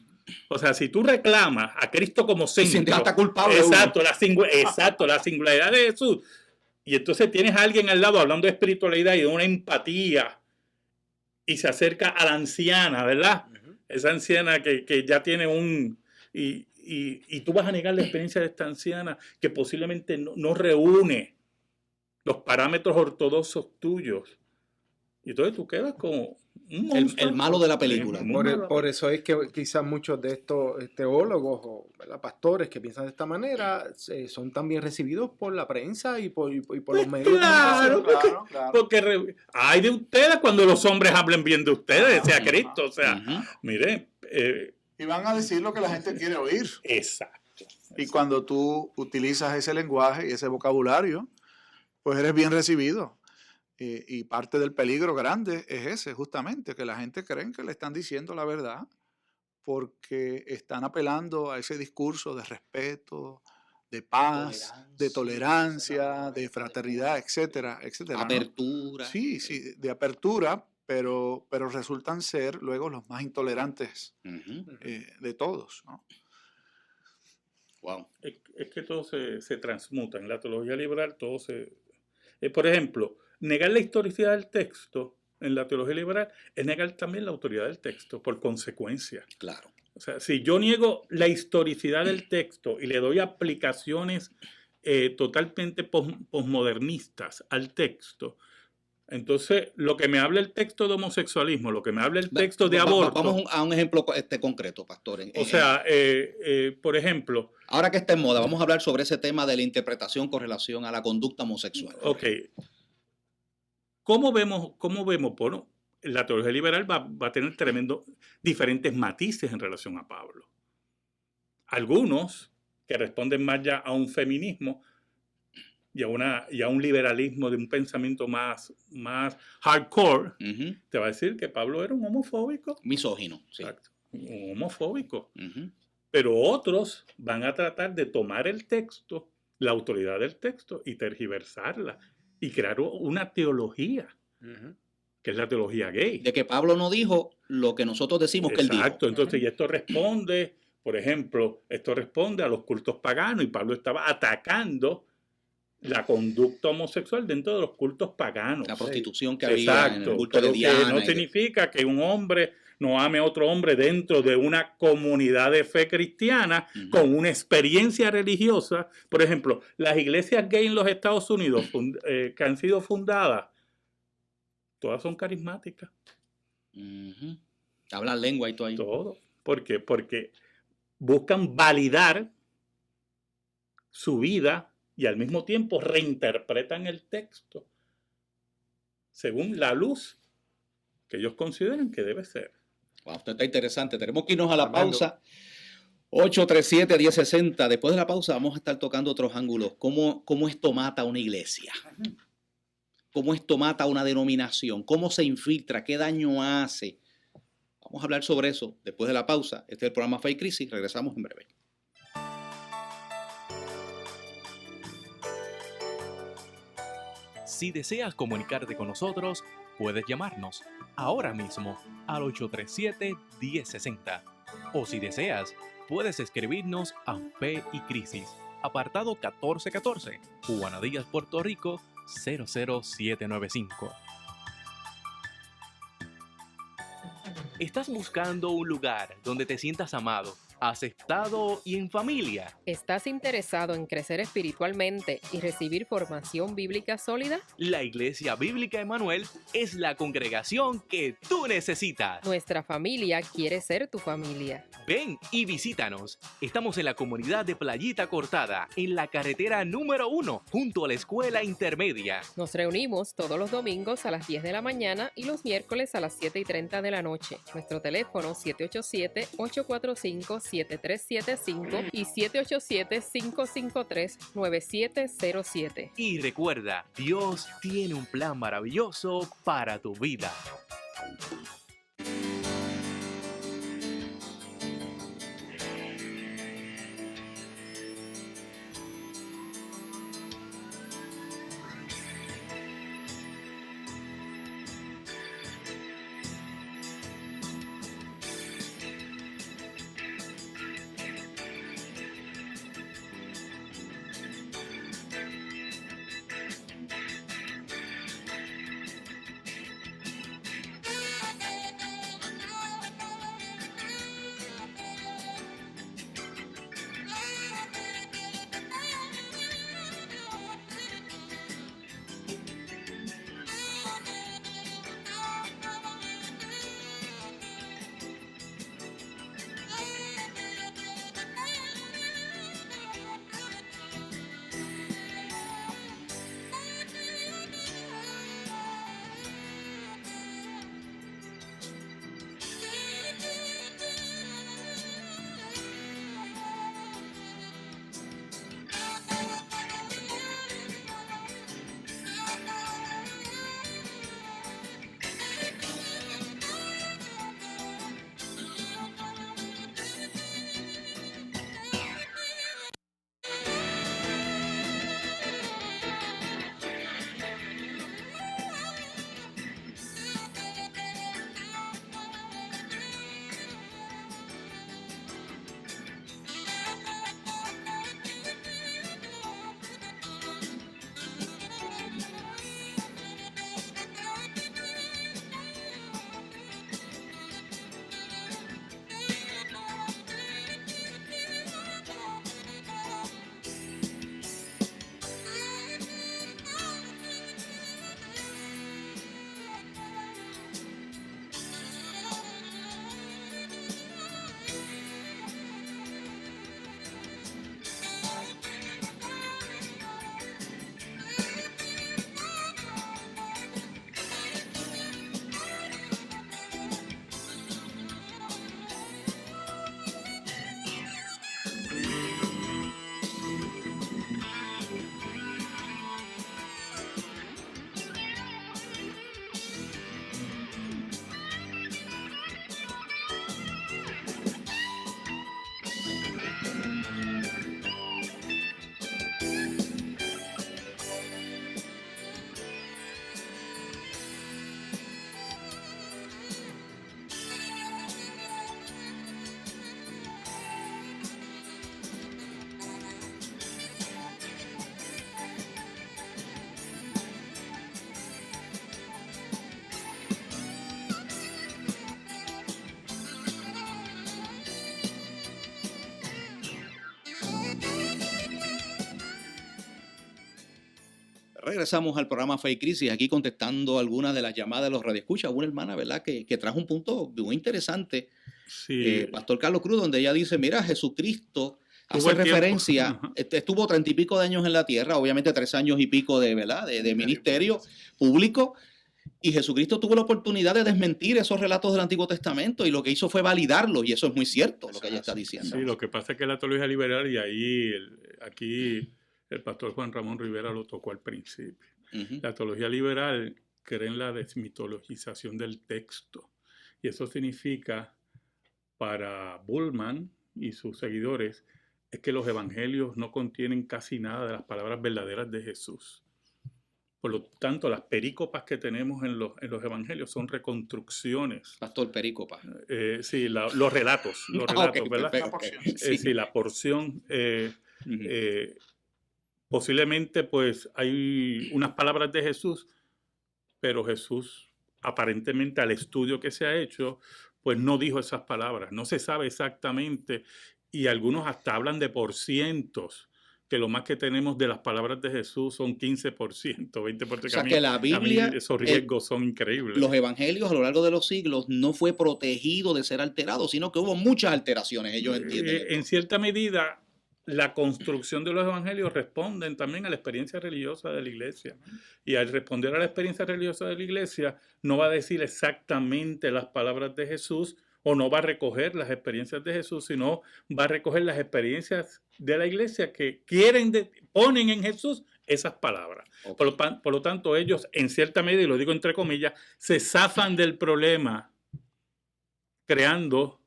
O sea, si tú reclamas a Cristo como centro, hasta culpable. Exacto, la singularidad de Jesús. Y entonces tienes a alguien al lado hablando de espiritualidad y de una empatía y se acerca a la anciana, ¿verdad? Esa anciana que ya tiene y tú vas a negar la experiencia de esta anciana que posiblemente no reúne los parámetros ortodoxos tuyos. Y entonces tú quedas como un El monstruo. malo de la película. Muy Por, malo. por eso es que quizás muchos de estos teólogos o, ¿verdad?, pastores que piensan de esta manera son tan bien recibidos por la prensa y por los medios de Claro, comunicación. Claro. Porque hay de ustedes cuando los hombres hablen bien de ustedes, sea Cristo. O sea, Ujú. mire, Y van a decir lo que la gente quiere oír. exacto. Y cuando tú utilizas ese lenguaje y ese vocabulario, pues eres bien recibido. Y parte del peligro grande es ese, justamente, que la gente cree que le están diciendo la verdad porque están apelando a ese discurso de respeto, de paz, de tolerancia, de fraternidad, etcétera, etcétera, ¿no? Apertura. Sí, sí, de apertura, pero resultan ser luego los más intolerantes Ujú. de todos, ¿no? Wow. Es que todo se transmuta. En la teología liberal todo se... por ejemplo, negar la historicidad del texto en la teología liberal es negar también la autoridad del texto, por consecuencia. Claro. O sea, si yo niego la historicidad del texto y le doy aplicaciones totalmente posmodernistas al texto, entonces lo que me habla el texto de homosexualismo, lo que me habla el texto de aborto... Vamos a un ejemplo concreto, pastor. O sea, por ejemplo... Ahora que está en moda, vamos a hablar sobre ese tema de la interpretación con relación a la conducta homosexual. Ok. ¿Cómo vemos? Bueno, la teología liberal va a tener diferentes matices en relación a Pablo. Algunos que responden más ya a un feminismo y a un liberalismo de un pensamiento más hardcore, Ujú. te va a decir que Pablo era un homofóbico. Misógino. Sí. Exacto. Un homofóbico. Ujú. Pero otros van a tratar de tomar el texto, la autoridad del texto, y tergiversarla y crear una teología, que es la teología gay. De que Pablo no dijo lo que nosotros decimos que él dijo. Exacto. Entonces, y esto responde, por ejemplo, a los cultos paganos, y Pablo estaba atacando la conducta homosexual dentro de los cultos paganos. La prostitución que había en el Exacto, culto de pero que Diana. no significa que un hombre no ame a otro hombre dentro de una comunidad de fe cristiana Ujú. con una experiencia religiosa. Por ejemplo, las iglesias gay en los Estados Unidos que han sido fundadas, todas son carismáticas. Ujú. Hablan lengua y todo ahí. Todo. ¿Por qué? Porque buscan validar su vida y al mismo tiempo reinterpretan el texto según la luz que ellos consideran que debe ser. Wow, esto está interesante. Tenemos que irnos a la Tremendo. pausa. 837-1060. Después de la pausa vamos a estar tocando otros ángulos. ¿Cómo esto mata a una iglesia? ¿Cómo esto mata a una denominación? ¿Cómo se infiltra? ¿Qué daño hace? Vamos a hablar sobre eso después de la pausa. Este es el programa Fe y Crisis. Regresamos en breve. Si deseas comunicarte con nosotros, puedes llamarnos ahora mismo al 837-1060. O si deseas, puedes escribirnos a Fe y Crisis, apartado 1414, Juana Díaz, Puerto Rico, 00795. ¿Estás buscando un lugar donde te sientas amado, aceptado y en familia? ¿Estás interesado en crecer espiritualmente y recibir formación bíblica sólida? La Iglesia Bíblica Emanuel es la congregación que tú necesitas. Nuestra familia quiere ser tu familia. Ven y visítanos. Estamos en la comunidad de Playita Cortada, en la carretera número 1, junto a la escuela intermedia. Nos reunimos todos los domingos a las 10 de la mañana y los miércoles a las 7:30 de la noche. Nuestro teléfono 787-845-7375 y 787-553-9707. Y recuerda, Dios tiene un plan maravilloso para tu vida. Regresamos al programa Fe y Crisis, aquí contestando algunas de las llamadas de los radioescuchas. Una hermana, ¿verdad?, que trajo un punto muy interesante, Sí. Pastor Carlos Cruz, donde ella dice, mira, Jesucristo hace el tiempo. referencia, Ajá. estuvo 30 y pico de años en la tierra, obviamente 3 años y pico de, ¿verdad?, de ministerio público, y Jesucristo tuvo la oportunidad de desmentir esos relatos del Antiguo Testamento, y lo que hizo fue validarlos, y eso es muy cierto, lo que ella está diciendo. Sí, lo que pasa es que la teología liberal, y ahí aquí el pastor Juan Ramón Rivera lo tocó al principio. Ujú. La teología liberal cree en la desmitologización del texto. Y eso significa, para Bullman y sus seguidores, es que los evangelios no contienen casi nada de las palabras verdaderas de Jesús. Por lo tanto, las perícopas que tenemos en los evangelios son reconstrucciones. Pastor Perícopa. Sí, los relatos, Ok, ¿verdad? perfecto, La porción. ok, sí. Sí, la porción. Ujú. Posiblemente, pues, hay unas palabras de Jesús, pero Jesús, aparentemente, al estudio que se ha hecho, pues no dijo esas palabras. No se sabe exactamente, y algunos hasta hablan de porcientos, que lo más que tenemos de las palabras de Jesús son 15%, 20%. O sea, que la Biblia, a mí esos riesgos son increíbles. los evangelios a lo largo de los siglos no fue protegido de ser alterado, sino que hubo muchas alteraciones, ellos entienden. esto. En cierta medida, la construcción de los evangelios responden también a la experiencia religiosa de la iglesia. Y al responder a la experiencia religiosa de la iglesia, no va a decir exactamente las palabras de Jesús, o no va a recoger las experiencias de Jesús, sino va a recoger las experiencias de la iglesia que ponen en Jesús esas palabras. Ok. Por lo tanto, ellos, en cierta medida, y lo digo entre comillas, se zafan del problema creando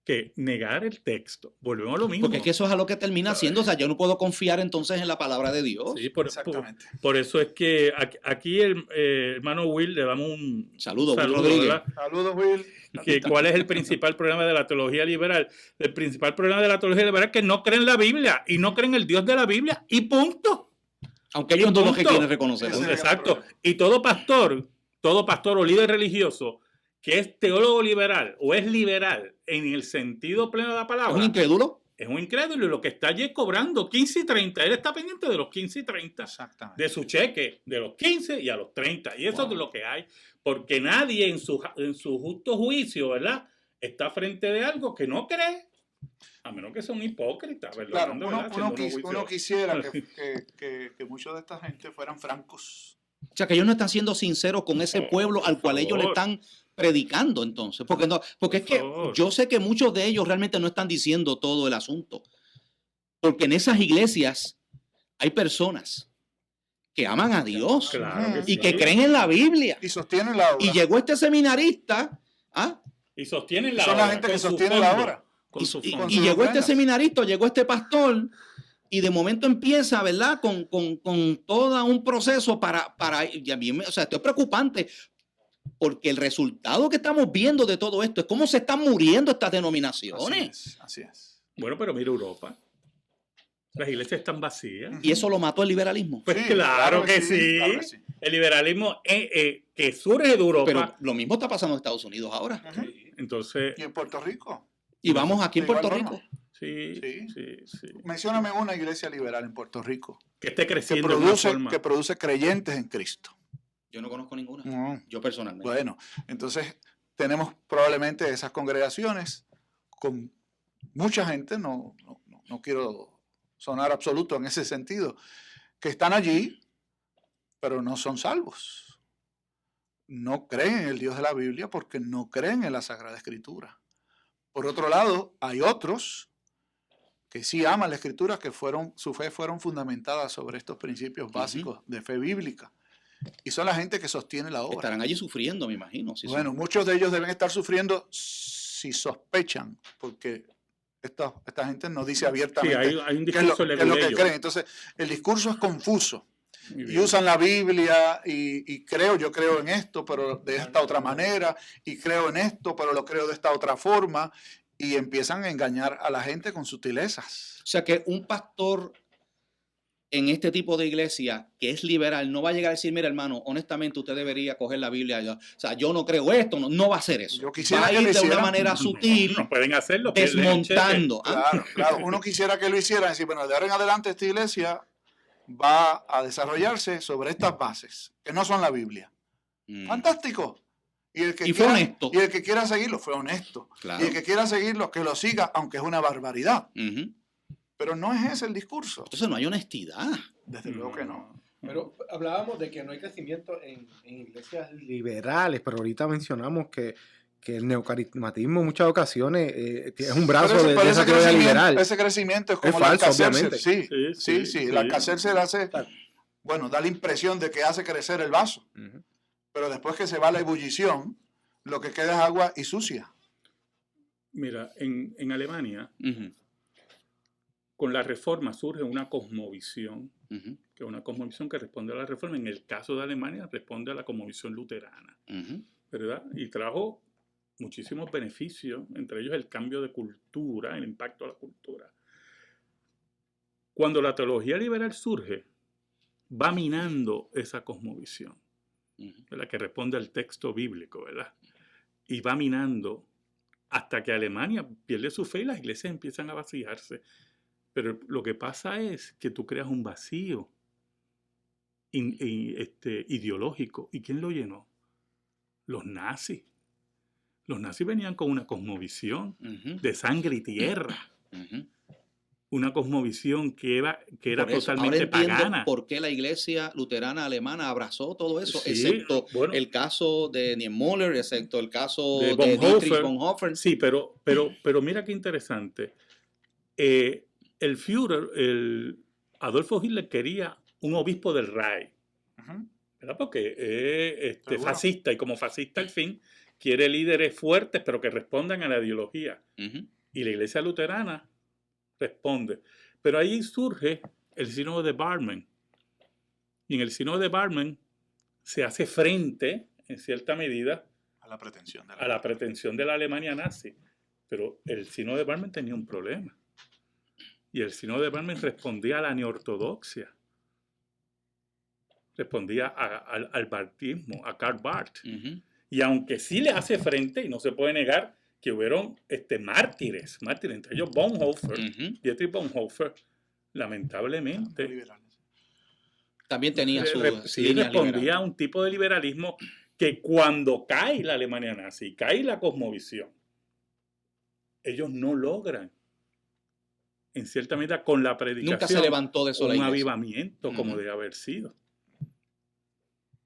que negar el texto. Volvemos a lo mismo. Porque es que eso es a lo que termina haciendo. O sea, yo no puedo confiar entonces en la palabra de Dios. Sí, Exactamente. por eso es que aquí el hermano Will le damos un Saludo, Will Rodríguez. ¿verdad? Saludos, Will. ¿Cuál es el principal problema de la teología liberal? El principal problema de la teología liberal es que no creen la Biblia y no creen el Dios de la Biblia, y punto. Aunque ellos no lo que Punto. quieren reconocer. Ese es el Exacto. problema. Y todo pastor o líder religioso que es teólogo liberal o es liberal en el sentido pleno de la ¿Es palabra, un incrédulo? es un incrédulo, y lo que está allí es cobrando 15 y 30. Él está pendiente de los 15 y 30. Exactamente. De su cheque, de los 15 y a los 30. Y eso Wow. es lo que hay. Porque nadie en su justo juicio, ¿verdad?, está frente de algo que no cree. A menos que sea un hipócrita, ¿verdad? Claro, ¿verdad? uno Haciendo unos uno juicios. quisiera que muchos de esta gente fueran francos. O sea, que ellos no están siendo sinceros con ese pueblo al cual ellos le favor. están predicando entonces. Porque es que favor. yo sé que muchos de ellos realmente no están diciendo todo el asunto. Porque en esas iglesias hay personas que aman a Dios Claro que y sí. que creen en la Biblia. Y sostienen la obra. Y llegó este seminarista, ¿ah? Y sostienen la Son la obra, gente que con su sostiene la fondo, obra. con su Y, fondo. con y sus llegó este ofrendas. seminarista, llegó este pastor, y de momento empieza, ¿verdad?, con todo un proceso y a mí o sea, esto es preocupante, porque el resultado que estamos viendo de todo esto es cómo se están muriendo estas denominaciones. Así es. Bueno, pero mira Europa. Las iglesias están vacías. Y eso lo mató el liberalismo. Pues Sí, claro que sí. claro que sí. El liberalismo que surge de Europa. Pero lo mismo está pasando en Estados Unidos ahora. Ujú. Entonces, Y en Puerto Rico. Y vamos aquí en De igual Puerto forma. Rico. sí. Sí. Mencióname una iglesia liberal en Puerto Rico Que esté que creciendo de una forma. produce creyentes en Cristo. Yo no conozco ninguna. No. Yo personalmente. Bueno, entonces tenemos probablemente esas congregaciones con mucha gente, no quiero sonar absoluto en ese sentido, que están allí, pero no son salvos. No creen en el Dios de la Biblia porque no creen en la Sagrada Escritura. Por otro lado, hay otros que sí aman la Escritura, que su fe fueron fundamentadas sobre estos principios básicos de fe bíblica. Y son la gente que sostiene la obra. Estarán allí sufriendo, me imagino. Sí, Bueno, muchos de ellos deben estar sufriendo si sospechan, porque esta gente no dice Sí, abiertamente hay un qué es lo discurso que leguleyo. creen. Entonces, el discurso es confuso. Muy Y bien. usan la Biblia y yo creo en esto, pero de esta otra manera, y creo en esto, pero lo creo de esta otra forma, y empiezan a engañar a la gente con sutilezas. O sea que un pastor en este tipo de iglesia que es liberal no va a llegar a decir, mira hermano, honestamente usted debería coger la Biblia. O sea, yo no creo esto, no va a hacer eso. Yo quisiera va a que ir lo de una hicieran. manera sutil, No pueden hacerlo. pierden el cheque. desmontando. ¿ah? Claro, uno quisiera que lo hicieran, decir, bueno, de ahora en adelante esta iglesia va a desarrollarse sobre estas bases, que no son la Biblia. Fantástico. Y el que fue quiera, honesto. Y el que quiera seguirlo fue honesto. Claro. Y el que quiera seguirlo, que lo siga, aunque es una barbaridad. Ujú. Pero no es ese el discurso. Entonces no hay honestidad. Desde luego que no. Pero hablábamos de que no hay crecimiento en iglesias liberales, pero ahorita mencionamos que el neocarismatismo en muchas ocasiones es un brazo Pero de esa teoría liberal. ese crecimiento es como Es la falso, Alka-Seltzer. obviamente. Sí. La Alka-Seltzer hace, bueno, da la impresión de que hace crecer el vaso. Ujú. Pero después que se va la ebullición, lo que queda es agua y sucia. Mira, en Alemania, Ujú, con la reforma surge una cosmovisión, ujú, que es una cosmovisión que responde a la reforma. En el caso de Alemania, responde a la cosmovisión luterana, ujú, ¿verdad? Y trajo muchísimos beneficios, entre ellos el cambio de cultura, el impacto a la cultura. Cuando la teología liberal surge, va minando esa cosmovisión, ujú. ¿verdad? Que responde al texto bíblico, ¿verdad? Y va minando hasta que Alemania pierde su fe y las iglesias empiezan a vaciarse. Pero lo que pasa es que tú creas un vacío ideológico. ¿Y quién lo llenó? Los nazis. Los nazis venían con una cosmovisión Ujú, de sangre y tierra. ujú. Una cosmovisión que era Por eso, totalmente ahora entiendo pagana. por qué la iglesia luterana alemana abrazó todo eso, Sí, excepto bueno. el caso de Niemöller, excepto el caso De de Dietrich Bonhoeffer. Bonhoeffer. Sí, pero mira qué interesante. El Führer, el Adolfo Hitler, quería un obispo del Reich, Ujú. ¿verdad? Porque es Seguro. fascista, y como fascista al fin quiere líderes fuertes pero que respondan a la ideología. Ujú, Y la iglesia luterana responde. Pero ahí surge el sínodo de Barmen. Y en el sínodo de Barmen se hace frente, en cierta medida, A la pretensión de a la pretensión de la Alemania nazi. Pero el sínodo de Barmen tenía un problema. Y el sínodo de Barmen respondía a la neortodoxia. Respondía al bartismo, a Karl Barth. ujú. Y aunque sí le hace frente, y no se puede negar que hubieron mártires, entre ellos Bonhoeffer, Ujú. Dietrich Bonhoeffer, lamentablemente, liberales. También tenía sus sí líneas respondía liberales. a un tipo de liberalismo que cuando cae la Alemania nazi, cae la cosmovisión, ellos no logran, en cierta medida, con la predicación, Nunca se levantó de eso la un iglesia. avivamiento como Ujú. debe haber sido.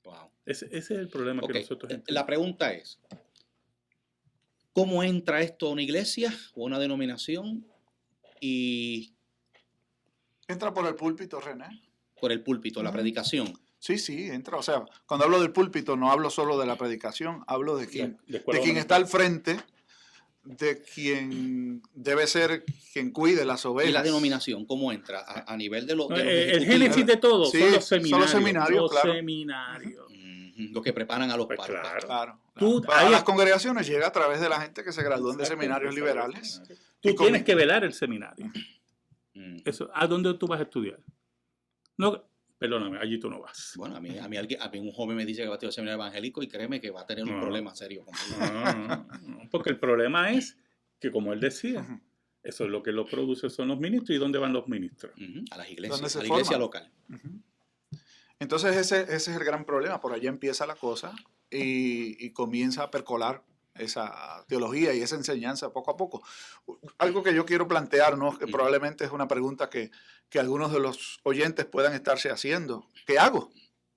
Wow. Ese es el problema Ok, que nosotros la entendemos. pregunta es, ¿cómo entra esto a una iglesia o a una denominación? Y Entra por el púlpito, René. por el púlpito, la Ujú. predicación. Sí, entra. O sea, cuando hablo del púlpito no hablo solo de la predicación, hablo de quien, La escuela de quien dominical. está al frente, de quien debe ser quien cuide las ovejas. ¿Y la denominación cómo entra? A nivel de, No, de los el ejecutivos. génesis de todo Sí, son los son seminarios. los seminarios, claro. Seminarios. Ujú, los que preparan a los Pues párocos. claro. Claro. Tú- A ahí- las congregaciones llega a través de la gente que se graduó de Exacto, seminarios exacto. liberales. Tú Y tienes comi- que velar el seminario. Mm. Eso, ¿a dónde tú vas a estudiar? No, perdóname, allí tú no vas. Bueno, a mí un joven me dice que va a estudiar seminario evangélico y créeme que va a tener un No. problema serio conmigo. No, porque el problema es que, como él decía, Ujú. eso es lo que lo produce son los ministros. ¿Y dónde van los ministros? Ujú, a las ¿Dónde iglesias, se a la iglesia forman? local. Ujú. Entonces ese es el gran problema. Por allá empieza la cosa y comienza a percolar esa teología y esa enseñanza poco a poco. Algo que yo quiero plantear, ¿no? Que probablemente es una pregunta que algunos de los oyentes puedan estarse haciendo. ¿Qué hago?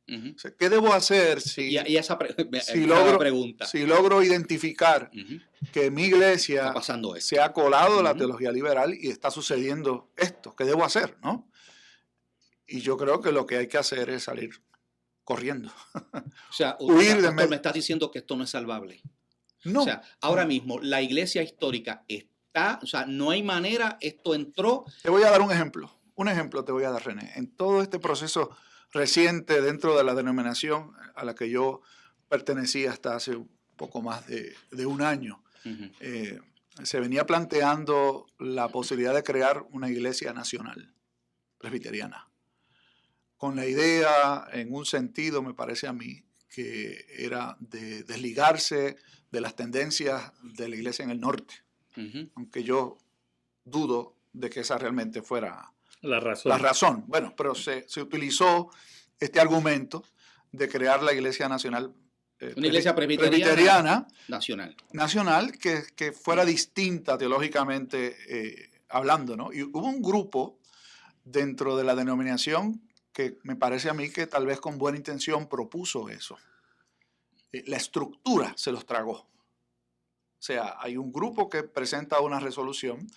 Ujú. O sea, ¿qué debo hacer si, Y esa si esa logro- pregunta. si logro identificar Ujú, que mi iglesia está pasando esto. se ha colado la Ujú. teología liberal y está sucediendo esto? ¿Qué debo hacer? ¿No? Y yo creo que lo que hay que hacer es salir corriendo. O sea, huir de pastor, medio. me estás diciendo que esto no es salvable. No. O sea, ahora mismo la iglesia histórica está, o sea, no hay manera, esto entró. Te voy a dar un ejemplo. Un ejemplo te voy a dar, René. En todo este proceso reciente dentro de la denominación a la que yo pertenecía hasta hace un poco más de un año, Ujú, se venía planteando la posibilidad de crear una iglesia nacional presbiteriana. Con la idea, en un sentido, me parece a mí, que era de desligarse de las tendencias de la iglesia en el norte, ujú. aunque yo dudo de que esa realmente fuera La razón. La razón. Bueno, pero se utilizó este argumento de crear la Iglesia Nacional. Una iglesia presbiteriana nacional que fuera distinta teológicamente hablando, ¿no? Y hubo un grupo dentro de la denominación que me parece a mí que tal vez con buena intención propuso eso. La estructura se los tragó. O sea, hay un grupo que presenta una resolución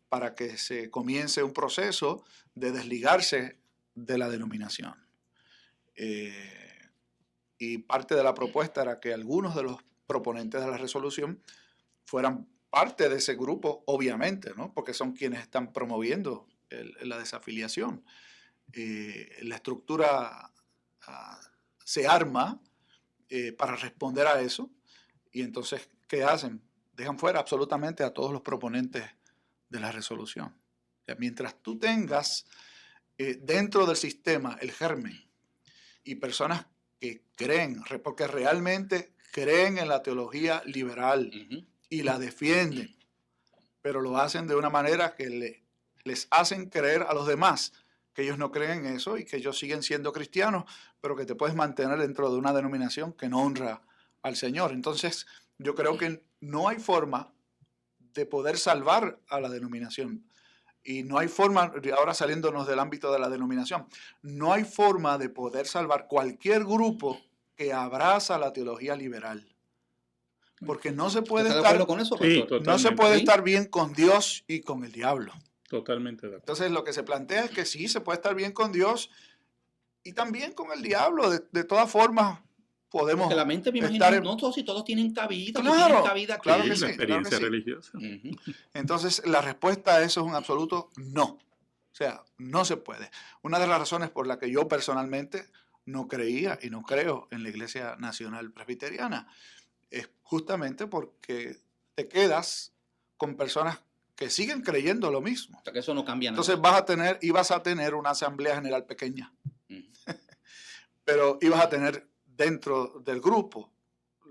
para que se comience un proceso de desligarse de la denominación. Y parte de la propuesta era que algunos de los proponentes de la resolución fueran parte de ese grupo, obviamente, ¿no? Porque son quienes están promoviendo la desafiliación. La estructura se arma para responder a eso, y entonces, ¿qué hacen? Dejan fuera absolutamente a todos los proponentes de la resolución. O sea, mientras tú tengas dentro del sistema el germen y personas que creen, porque realmente creen en la teología liberal y la defienden, pero lo hacen de una manera que les hacen creer a los demás que ellos no creen en eso y que ellos siguen siendo cristianos, pero que te puedes mantener dentro de una denominación que no honra al Señor. Entonces, yo creo que no hay forma de poder salvar a la denominación. Y no hay forma, ahora saliéndonos del ámbito de la denominación, no hay forma de poder salvar cualquier grupo que abraza la teología liberal. Porque no se puede estar, con eso, sí, no se puede estar bien con Dios y con el diablo. Totalmente de acuerdo. Entonces lo que se plantea es que sí, se puede estar bien con Dios y también con el diablo. De todas formas, podemos porque la mente, me imagino, estar no todos y todos tienen cabida. Claro, tienen cabida aquí. claro que La sí, experiencia claro que sí. religiosa. Entonces, la respuesta a eso es un absoluto no. O sea, no se puede. Una de las razones por la que yo personalmente no creía y no creo en la Iglesia Nacional Presbiteriana es justamente porque te quedas con personas que siguen creyendo lo mismo. O sea, que eso no cambia nada. Entonces ibas a tener una asamblea general pequeña, pero ibas a tener dentro del grupo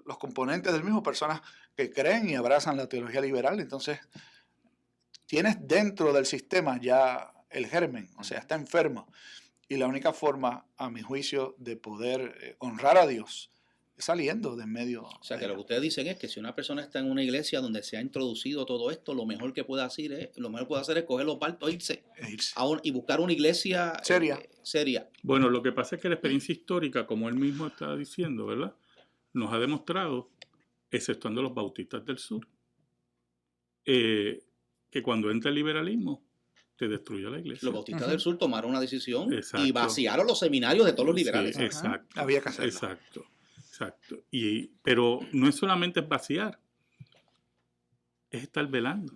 los componentes del mismo, personas que creen y abrazan la teología liberal. Entonces tienes dentro del sistema ya el germen, o sea, está enfermo. Y la única forma, a mi juicio, de poder honrar a Dios es saliendo de en medio. O sea, que lo que ustedes dicen es que si una persona está en una iglesia donde se ha introducido todo esto, lo mejor que puede hacer es coger los barcos e irse. Y buscar una iglesia seria. Bueno, lo que pasa es que la experiencia histórica, como él mismo está diciendo, ¿verdad?, nos ha demostrado, exceptuando los bautistas del sur, que cuando entra el liberalismo, te destruye la iglesia. Los bautistas del sur tomaron una decisión. Exacto. Y vaciaron los seminarios de todos los liberales. Sí, exacto. Había que hacerlo. Exacto. Pero no es solamente vaciar, es estar velando.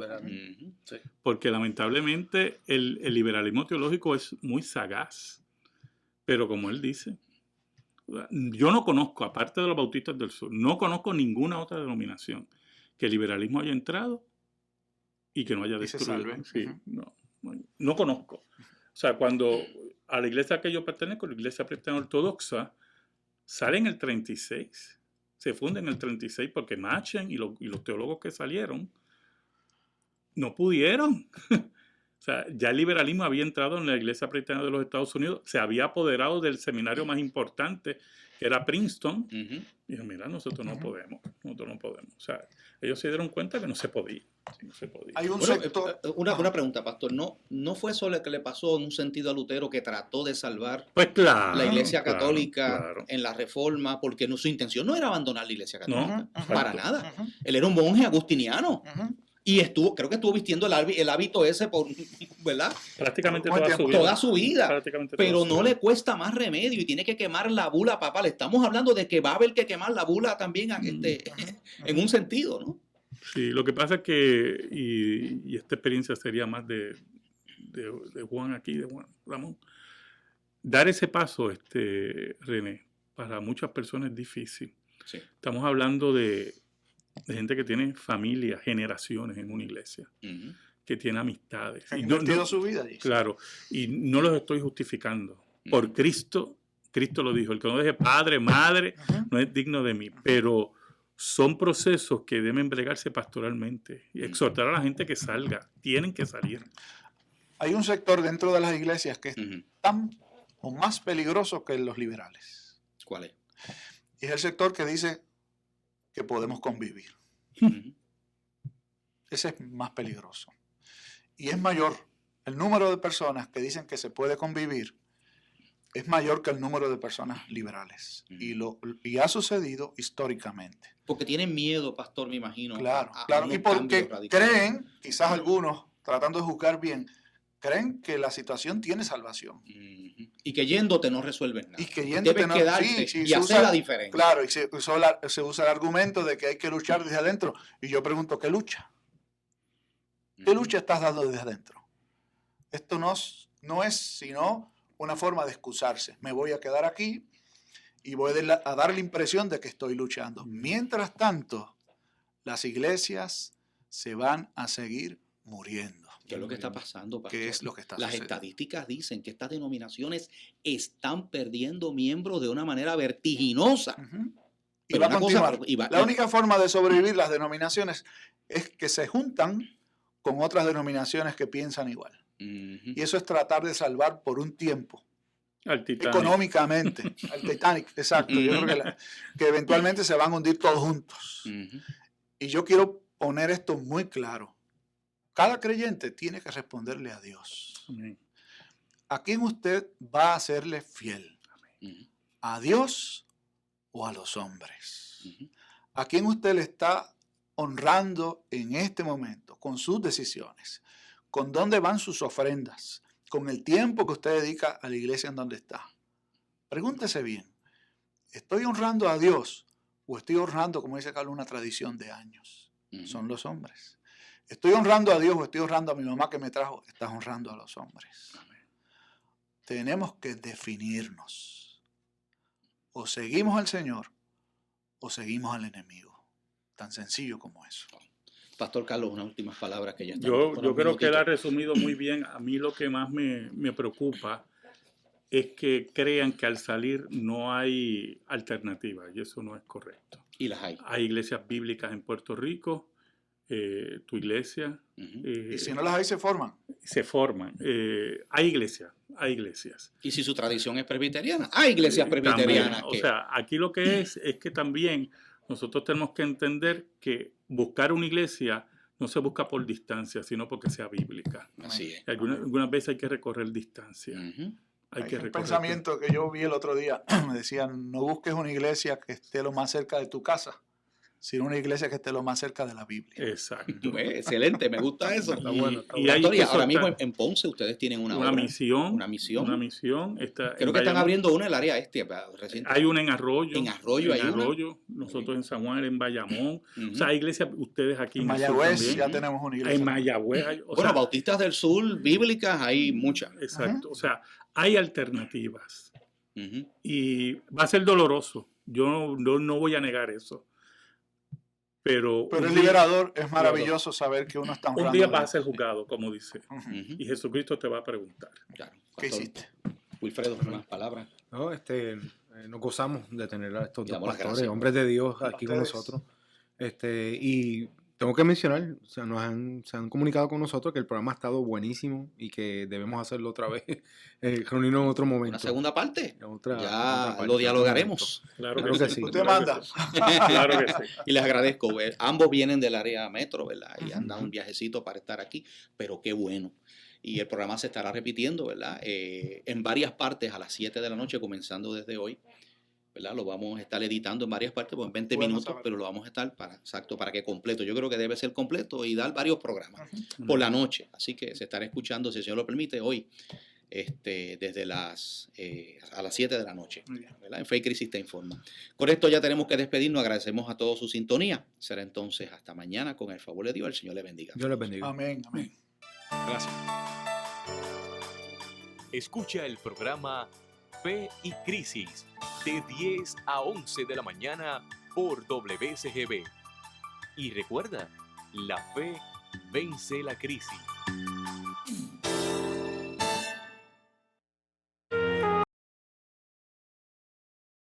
Sí. Porque lamentablemente el liberalismo teológico es muy sagaz. Pero como él dice, yo no conozco, aparte de los bautistas del sur, no conozco ninguna otra denominación que el liberalismo haya entrado y que no haya destruido. Sí, no conozco. O sea, cuando a la iglesia que yo pertenezco, la iglesia cristiana ortodoxa, sale en el 36, se funda en el 36 porque Machen y los teólogos que salieron no pudieron. O sea, ya el liberalismo había entrado en la iglesia cristiana de los Estados Unidos, se había apoderado del seminario más importante, que era Princeton, y dijo, mira, nosotros no podemos. O sea, ellos se dieron cuenta que no se podía. Hay un sector... Una pregunta, pastor. ¿No fue eso lo que le pasó en un sentido a Lutero, que trató de salvar la Iglesia Católica en la Reforma? Porque su intención no era abandonar la Iglesia Católica. Para nada. Él era un monje agustiniano. Y creo que estuvo vistiendo el hábito ese ¿verdad? Prácticamente toda su vida. Pero no vida. le cuesta más remedio y tiene que quemar la bula papal. Estamos hablando de que va a haber que quemar la bula también en un sentido, ¿no? Sí, lo que pasa es que, y esta experiencia sería más de Juan aquí, de Juan Ramón, dar ese paso, René, para muchas personas es difícil. Sí. Estamos hablando de gente que tiene familia, generaciones en una iglesia, que tiene amistades. Han invertido su vida allí. Claro, y no los estoy justificando. Por Cristo lo dijo, el que no deje padre, madre, no es digno de mí, pero son procesos que deben bregarse pastoralmente y exhortar a la gente que salga, tienen que salir. Hay un sector dentro de las iglesias que es Ujú. tan o más peligroso que los liberales. ¿Cuál es? Y es el sector que dice que podemos convivir. Ujú. Ese es más peligroso. Y es mayor. El número de personas que dicen que se puede convivir es mayor que el número de personas liberales. Y ha sucedido históricamente. Porque tienen miedo, pastor, me imagino. Claro, a claro. unos Y porque cambios radicales. creen, quizás algunos, tratando de juzgar bien, creen que la situación tiene salvación. Ujú. Y que yéndote no resuelves nada. Y que yéndote Debes no- quedarte sí, y se hacer usa- la diferencia. Claro, y se usa el argumento de que hay que luchar desde adentro. Y yo pregunto, ¿qué lucha? ¿Qué Ujú. lucha estás dando desde adentro? Esto no es sino una forma de excusarse. Me voy a quedar aquí y voy a dar la impresión de que estoy luchando. Mientras tanto, las iglesias se van a seguir muriendo. ¿Qué es lo que está pasando, pastor? ¿Qué es lo que está Las sucediendo? estadísticas dicen que estas denominaciones están perdiendo miembros de una manera vertiginosa. Ujú. Y Pero va a una cosa, continuar. y va- La única forma de sobrevivir las denominaciones es que se juntan con otras denominaciones que piensan igual. Ujú. Y eso es tratar de salvar por un tiempo, Al Titanic. económicamente, al Titanic, exacto. Yo creo que eventualmente se van a hundir todos juntos. Ujú. Y yo quiero poner esto muy claro. Cada creyente tiene que responderle a Dios. Amén. ¿A quién usted va a serle fiel? Ujú. ¿A Dios o a los hombres? Ujú. ¿A quién usted le está honrando en este momento con sus decisiones? ¿Con dónde van sus ofrendas? ¿Con el tiempo que usted dedica a la iglesia en donde está? Pregúntese bien. ¿Estoy honrando a Dios o estoy honrando, como dice Carlos, una tradición de años? Ujú. Son los hombres. ¿Estoy honrando a Dios o estoy honrando a mi mamá que me trajo? Estás honrando a los hombres. Tenemos que definirnos. O seguimos al Señor o seguimos al enemigo. Tan sencillo como eso. Pastor Carlos, unas últimas palabras que ya están. Yo creo que él ha resumido muy bien. A mí lo que más me preocupa es que crean que al salir no hay alternativa, y eso no es correcto. Y las hay. Hay iglesias bíblicas en Puerto Rico, tu iglesia, Ujú. Y si no las hay, se forman. se forman. Hay iglesias. Y si su tradición es presbiteriana, hay iglesias presbiterianas. También, o que- sea, aquí lo que es que también nosotros tenemos que entender que buscar una iglesia no se busca por distancia, sino porque sea bíblica. Así es. Y algunas veces hay que recorrer distancia. Ujú. Hay que un recorrer. pensamiento que yo vi el otro día. Me decían, no busques una iglesia que esté lo más cerca de tu casa, sino una iglesia que esté lo más cerca de la Biblia. Exacto. Excelente, me gusta eso. Está bueno, está Y bueno. hay Pastor, y que ahora mismo soltar en Ponce ustedes tienen una una obra, misión. una misión. Una misión. Está Creo en que están Bayamón. abriendo una en el área este reciente. Hay una en Arroyo. En Arroyo hay una. Arroyo. Nosotros en San Juan, en Bayamón. Ujú. O sea, hay iglesias, ustedes aquí En en el sur Mayagüez también. ya tenemos una iglesia. En Mayagüez. O Bueno, sea, bautistas del sur, bíblicas, hay muchas. exacto. O sea, hay alternativas. Ujú. Y va a ser doloroso. Yo no voy a negar eso. Pero Pero un es día- liberador, es maravilloso saber que uno está honrando. un día a vas a Dios. ser juzgado, como dice. Ujú. Ujú. Y Jesucristo te va a preguntar. Claro. ¿Qué Pastor hiciste? Wilfredo, unas palabras. No, nos gozamos de tener a estos Y dos damos las pastores, gracias. hombres de Dios A aquí con ustedes. nosotros. Y tengo que mencionar, o sea, se han comunicado con nosotros que el programa ha estado buenísimo y que debemos hacerlo otra vez, reunirnos en otro momento. Una segunda parte. En otra Ya parte, lo en otro dialogaremos. Claro, Claro que sí. Usted claro manda. que sí. Claro que sí. Y les agradezco. Ambos vienen del área metro, ¿verdad? Y han dado Ujú. un viajecito para estar aquí, pero qué bueno. Y el programa se estará repitiendo, ¿verdad? En varias partes a las 7 de la noche, comenzando desde hoy, ¿verdad? Lo vamos a estar editando en varias partes, pues en 20 Bueno minutos, saber. pero lo vamos a estar para que completo. Yo creo que debe ser completo y dar varios programas por la noche. Así que se estará escuchando, si el Señor lo permite, hoy, desde a las 7 de la noche. Muy bien. ¿Verdad? En Fe y Crisis te informa. Con esto ya tenemos que despedirnos. Agradecemos a todos su sintonía. Será entonces hasta mañana con el favor de Dios. El Señor le bendiga. Dios les bendiga. Amén, amén. Gracias. Escucha el programa Fe y Crisis de 10 a 11 de la mañana por WCGB. Y recuerda, la fe vence la crisis.